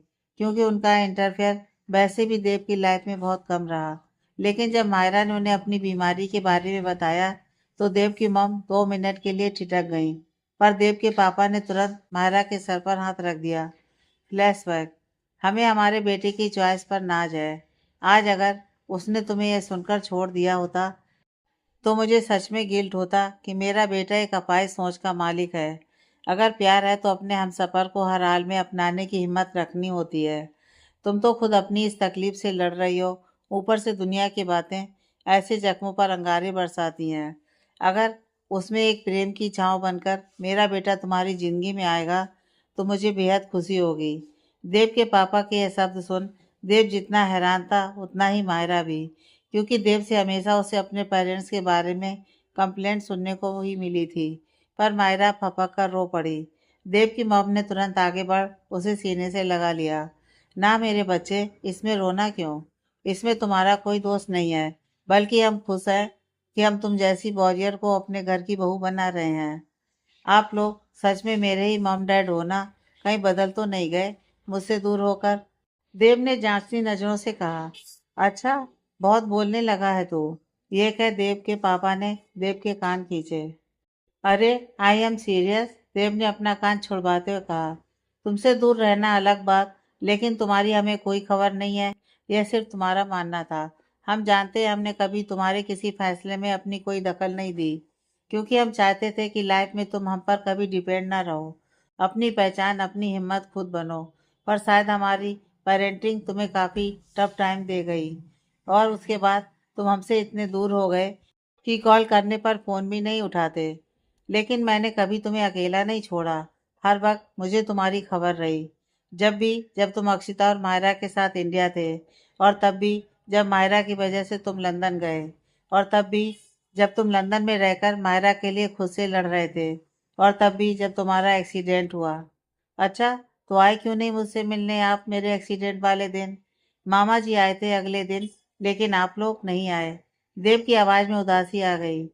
क्योंकि उनका इंटरफेयर वैसे भी देव की लाइफ में बहुत कम रहा। लेकिन जब मायरा ने उन्हें अपनी बीमारी के बारे में बताया तो देव की मम 2 मिनट के लिए ठिठक गई। पर देव के पापा ने तुरंत मायरा के सर पर हाथ रख दिया। फ्लैशबैक। हमें हमारे बेटे की चॉइस पर नाज है। आज अगर उसने तुम्हें यह सुनकर छोड़ दिया होता तो मुझे सच में गिल्ट होता कि मेरा बेटा एक अपाई सोच का मालिक है। अगर प्यार है तो अपने हमसफर को हर हाल में अपनाने की हिम्मत रखनी होती है। तुम तो खुद अपनी इस तकलीफ से लड़ रही हो, ऊपर से दुनिया की बातें ऐसे जख्मों पर अंगारे बरसाती हैं। अगर उसमें एक प्रेम की छांव बनकर मेरा बेटा तुम्हारी जिंदगी में आएगा तो मुझे बेहद खुशी होगी। देव के पापा के यह शब्द सुन देव जितना हैरान था उतना ही मायरा भी, क्योंकि देव से हमेशा उसे अपने पेरेंट्स के बारे में कंप्लेंट सुनने को ही मिली थी। पर मायरा फपक कर रो पड़ी। देव की मॉम ने तुरंत आगे बढ़ उसे सीने से लगा लिया। ना मेरे बच्चे, इसमें रोना क्यों। इसमें तुम्हारा कोई दोष नहीं है, बल्कि हम खुश हैं कि हम तुम जैसी वॉरियर को अपने घर की बहू बना रहे हैं। आप लोग सच में मेरे ही मॉम डैड हो ना, कहीं बदल तो नहीं गए मुझसे दूर होकर। देव ने जांचती नजरों से कहा। अच्छा, बहुत बोलने लगा है तू, ये कह देव के पापा ने देव के कान खींचे। अरे आई एम सीरियस, देव ने अपना कान छुड़वाते हुए कहा। तुमसे दूर रहना अलग बात, लेकिन तुम्हारी हमें कोई खबर नहीं है, यह सिर्फ तुम्हारा मानना था। हम जानते हैं हमने कभी तुम्हारे किसी फैसले में अपनी कोई दखल नहीं दी, क्योंकि हम चाहते थे कि लाइफ में तुम हम पर कभी डिपेंड ना रहो। अपनी पहचान, अपनी हिम्मत खुद बनो। पर शायद हमारी पेरेंटिंग तुम्हें काफ़ी टफ टाइम दे गई, और उसके बाद तुम हमसे इतने दूर हो गए कि कॉल करने पर फ़ोन भी नहीं उठाते। लेकिन मैंने कभी तुम्हें अकेला नहीं छोड़ा। हर वक्त मुझे तुम्हारी खबर रही। जब तुम अक्षिता और मायरा के साथ इंडिया थे, और तब भी जब मायरा की वजह से तुम लंदन गए, और तब भी जब तुम लंदन में रहकर मायरा के लिए खुद से लड़ रहे थे, और तब भी जब तुम्हारा एक्सीडेंट हुआ। अच्छा, तो आए क्यों नहीं मुझसे मिलने आप मेरे एक्सीडेंट वाले दिन। मामा जी आए थे अगले दिन, लेकिन आप लोग नहीं आए। देव की आवाज में उदासी आ गई।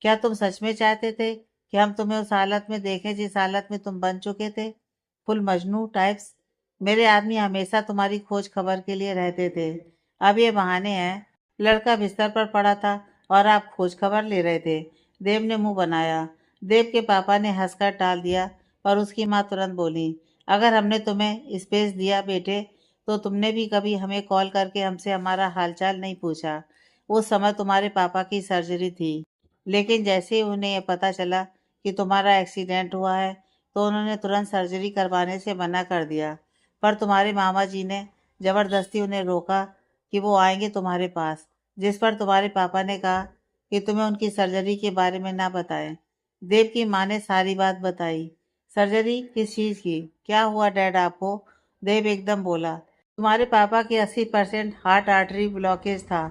क्या तुम सच में चाहते थे कि हम तुम्हें उस हालत में देखें जिस हालत में तुम बन चुके थे, फुल मजनू टाइप्स। मेरे आदमी हमेशा तुम्हारी खोज खबर के लिए रहते थे। अब ये बहाने हैं। लड़का बिस्तर पर पड़ा था और आप खोज खबर ले रहे थे। देव ने मुंह बनाया। देव के पापा ने हंसकर टाल दिया, पर उसकी माँ तुरंत बोली। अगर हमने तुम्हें स्पेस दिया बेटे, तो तुमने भी कभी हमें कॉल करके हमसे हमारा हालचाल नहीं पूछा। उस समय तुम्हारे पापा की सर्जरी थी, लेकिन जैसे ही उन्हें यह पता चला कि तुम्हारा एक्सीडेंट हुआ है तो उन्होंने तुरंत सर्जरी करवाने से मना कर दिया। पर तुम्हारे मामा जी ने ज़बरदस्ती उन्हें रोका कि वो आएंगे तुम्हारे पास, जिस पर तुम्हारे पापा ने कहा कि तुम्हें उनकी सर्जरी के बारे में ना बताएं। देव की माँ ने सारी बात बताई। सर्जरी किस चीज़ की, क्या हुआ डैड आपको। देव एकदम बोला। तुम्हारे पापा के 80% हार्ट आर्टरी ब्लॉकेज था,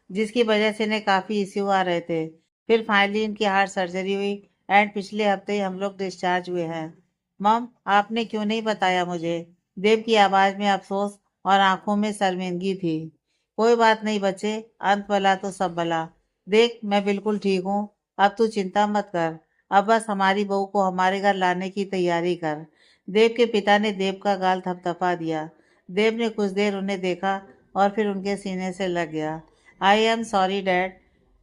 जिसकी वजह से इन्हें काफ़ी इश्यू आ रहे थे। फिर फाइनली इनकी हार्ट सर्जरी हुई, एंड पिछले हफ्ते ही हम लोग डिस्चार्ज हुए हैं। मम, आपने क्यों नहीं बताया मुझे। देव की आवाज़ में अफसोस और आंखों में शर्मिंदगी थी। कोई बात नहीं बच्चे, अंत भला तो सब भला। देख मैं बिल्कुल ठीक हूँ, अब तू चिंता मत कर। अब बस हमारी बहू को हमारे घर लाने की तैयारी कर। देव के पिता ने देव का गाल थपथपा दिया। देव ने कुछ देर उन्हें देखा और फिर उनके सीने से लग गया। I am sorry dad.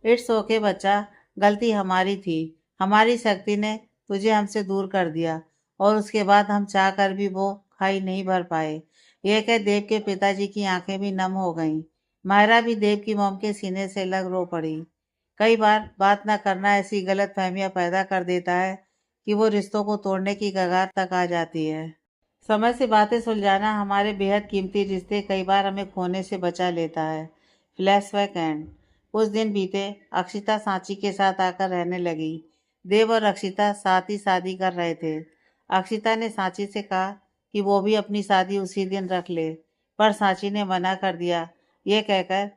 It's okay बच्चा, गलती हमारी थी। हमारी शक्ति ने तुझे हमसे दूर कर दिया और उसके बाद हम चाह कर भी वो खाई नहीं भर पाए। यह कह देव के पिताजी की आंखें भी नम हो गईं। मायरा भी देव की मोम के सीने से लग रो पड़ी। कई बार बात न करना ऐसी गलत फहमियां पैदा कर देता है कि वो रिश्तों को तोड़ने की कगार तक आ जाती है। समय से बातें सुलझाना हमारे बेहद कीमती रिश्ते कई बार हमें खोने से बचा लेता है। Flashback and. कुछ दिन बीते। अक्षिता सांची के साथ आकर रहने लगी। देव और अक्षिता साथ ही शादी कर रहे थे। अक्षिता ने सांची से कहा कि वो भी अपनी शादी उसी दिन रख ले, पर सांची ने मना कर दिया, ये कहकर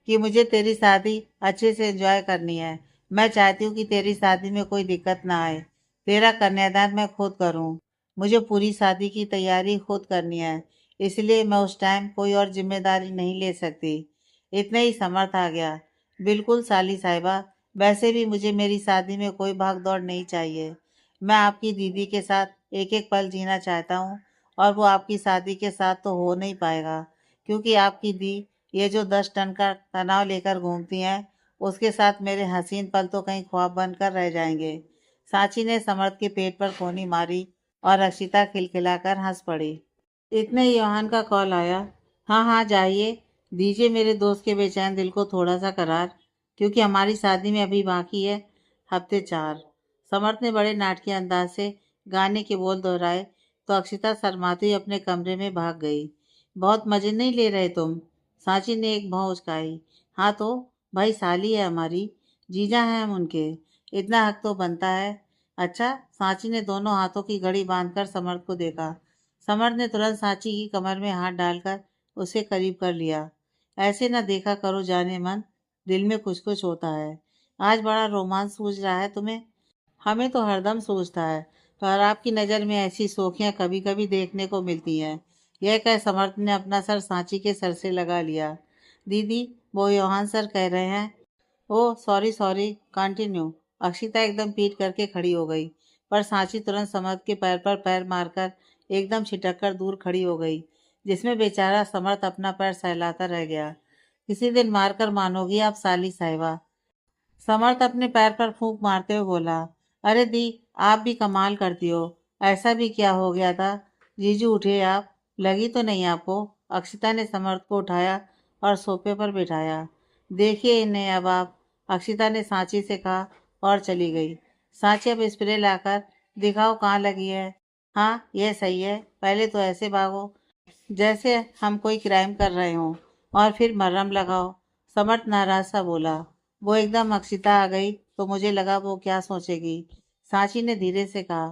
कि मुझे तेरी शादी अच्छे से एंजॉय करनी है। मैं चाहती हूँ कि तेरी शादी में कोई दिक्कत ना आए। तेरा कन्यादान मैं खुद करूँ। मुझे पूरी शादी की तैयारी खुद करनी है, इसलिए मैं उस टाइम कोई और जिम्मेदारी नहीं ले सकती। इतने ही समर्थ आ गया। बिल्कुल साली साहिबा, वैसे भी मुझे मेरी शादी में कोई भाग दौड़ नहीं चाहिए। मैं आपकी दीदी के साथ एक एक पल जीना चाहता हूँ, और वो आपकी शादी के साथ तो हो नहीं पाएगा, क्योंकि आपकी दी ये जो 10 टन का तनाव लेकर घूमती हैं, उसके साथ मेरे हसीन पल तो कहीं ख्वाब बनकर रह जाएंगे। सांची ने समर्थ के पेट पर कोनी मारी और अक्षिता खिलखिलाकर हंस पड़ी। इतने ही योहान का कॉल आया। हाँ हाँ जाइए, दीजिए मेरे दोस्त के बेचैन दिल को थोड़ा सा करार, क्योंकि हमारी शादी में अभी बाकी है हफ्ते 4। समर्थ ने बड़े नाटकीय अंदाज से गाने के बोल दोहराए तो अक्षिता शर्माती हुई अपने कमरे में भाग गई। बहुत मजे नहीं ले रहे तुम? सांची ने एक भौं उचकाई। हाँ तो भाई साली है हमारी, जीजा हैं हम उनके, इतना हक तो बनता है। अच्छा। सांची ने दोनों हाथों की घड़ी बांधकर समर्थ को देखा। समर ने तुरंत सांची की कमर में हाथ डालकर उसे करीब कर लिया। ऐसे न देखा करो जाने मन, दिल में कुछ कुछ होता है। आज बड़ा रोमांस सूझ रहा है तुम्हें। हमें तो हरदम सूझता है, पर आपकी नज़र में ऐसी सोखियां कभी कभी देखने को मिलती हैं। यह कह समर्थ ने अपना सर सांची के सर से लगा लिया। दीदी, वो योहान सर कह रहे हैं। Oh sorry sorry, continue. Akshita एकदम पीट करके खड़ी हो गई, पर सांची तुरंत समर्थ के पैर पर पैर मारकर एकदम छिटक कर दूर खड़ी हो गई, जिसमें बेचारा समर्थ अपना पैर सहलाता रह गया। किसी दिन मारकर मानोगी आप साली साहिबा। समर्थ अपने पैर पर फूंक मारते हुए बोला। अरे दी, आप भी कमाल करती हो। ऐसा भी क्या हो गया था? जीजू उठे आप, लगी तो नहीं आपको? अक्षिता ने समर्थ को उठाया और सोफे पर बिठाया। देखिए इन्हें अब आप, अक्षिता ने सांची से कहा और चली गई। सांची अब स्प्रे लाकर दिखाओ कहाँ लगी है। हाँ यह सही है, पहले तो ऐसे भागो जैसे हम कोई क्राइम कर रहे हों, और फिर मरहम लगाओ। समर्थ नाराज सा बोला। वो एकदम अक्षिता आ गई तो मुझे लगा वो क्या सोचेगी। सांची ने धीरे से कहा,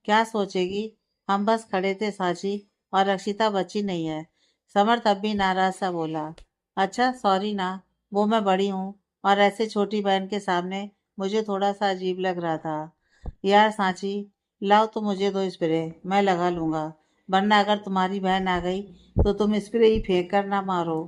क्या सोचेगी? हम बस खड़े थे सांची, और अक्षिता बच्ची नहीं है। समर्थ अब भी नाराज सा बोला। अच्छा सॉरी ना, वो मैं बड़ी हूँ, और ऐसे छोटी बहन के सामने मुझे थोड़ा सा अजीब लग रहा था। यार सांची, लाओ तो मुझे दो स्प्रे, मैं लगा लूँगा, वरना अगर तुम्हारी बहन आ गई तो तुम स्प्रे ही फेंक कर ना मारो,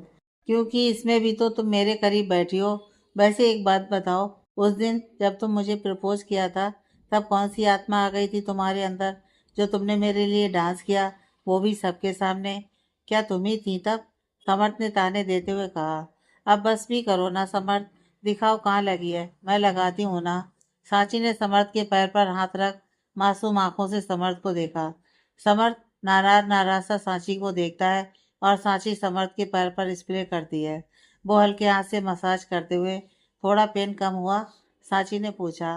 क्योंकि इसमें भी तो तुम मेरे करीब बैठी हो। वैसे एक बात बताओ, उस दिन जब तुम मुझे प्रपोज किया था, तब कौन सी आत्मा आ गई थी तुम्हारे अंदर, जो तुमने मेरे लिए डांस किया, वो भी सबके सामने? क्या तुम ही थी तब? समर्थ ने ताने देते हुए कहा। अब बस भी करो ना समर्थ, दिखाओ कहाँ लगी है, मैं लगाती हूँ ना। सांची ने समर्थ के पैर पर हाथ रख मासूम आंखों से समर्थ को देखा। समर्थ नाराज नाराज सा सांची को देखता है, और सांची समर्थ के पैर पर स्प्रे करती है। वो हल्के हाथ से मसाज करते हुए, थोड़ा पेन कम हुआ? सांची ने पूछा।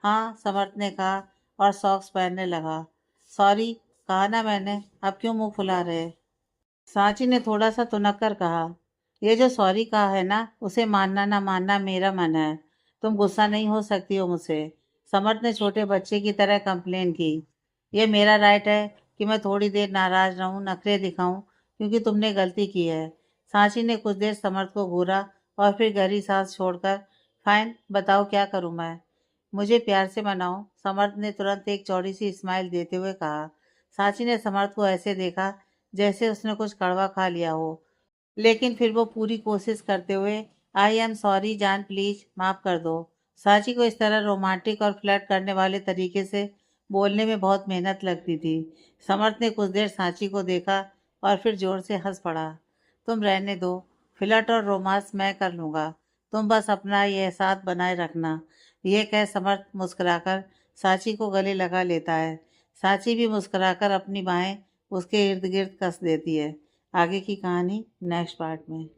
हाँ, समर्थ ने कहा, और सॉक्स पहनने लगा। सॉरी, कहा ना मैंने, अब क्यों मुंह फुला रहे? सांची ने थोड़ा सा तुनक कर कहा। ये जो सॉरी कहा है ना, उसे मानना ना मानना मेरा मन है। तुम गुस्सा नहीं हो सकती हो मुझसे। समर्थ ने छोटे बच्चे की तरह कंप्लेन की। ये मेरा राइट है कि मैं थोड़ी देर नाराज रहूं, नखरे दिखाऊं, क्योंकि तुमने गलती की है। सांची ने कुछ देर समर्थ को घूरा और फिर गहरी सांस छोड़कर, फाइन, बताओ क्या करूं मैं? मुझे प्यार से मनाओ, समर्थ ने तुरंत एक चौड़ी सी स्माइल देते हुए कहा। सांची ने समर्थ को ऐसे देखा जैसे उसने कुछ कड़वा खा लिया हो। लेकिन फिर वो पूरी कोशिश करते हुए, आई एम सॉरी जान, प्लीज माफ कर दो। सांची को इस तरह रोमांटिक और फ्लर्ट करने वाले तरीके से बोलने में बहुत मेहनत लगती थी। समर्थ ने कुछ देर सांची को देखा और फिर जोर से हंस पड़ा। तुम रहने दो, फ्लर्ट और रोमांस मैं कर लूंगा, तुम बस अपना ये एहसास बनाए रखना। ये कह समर्थ मुस्कुराकर सांची को गले लगा लेता है। सांची भी मुस्कुराकर अपनी बाहें उसके इर्द गिर्द कस देती है। आगे की कहानी नेक्स्ट पार्ट में।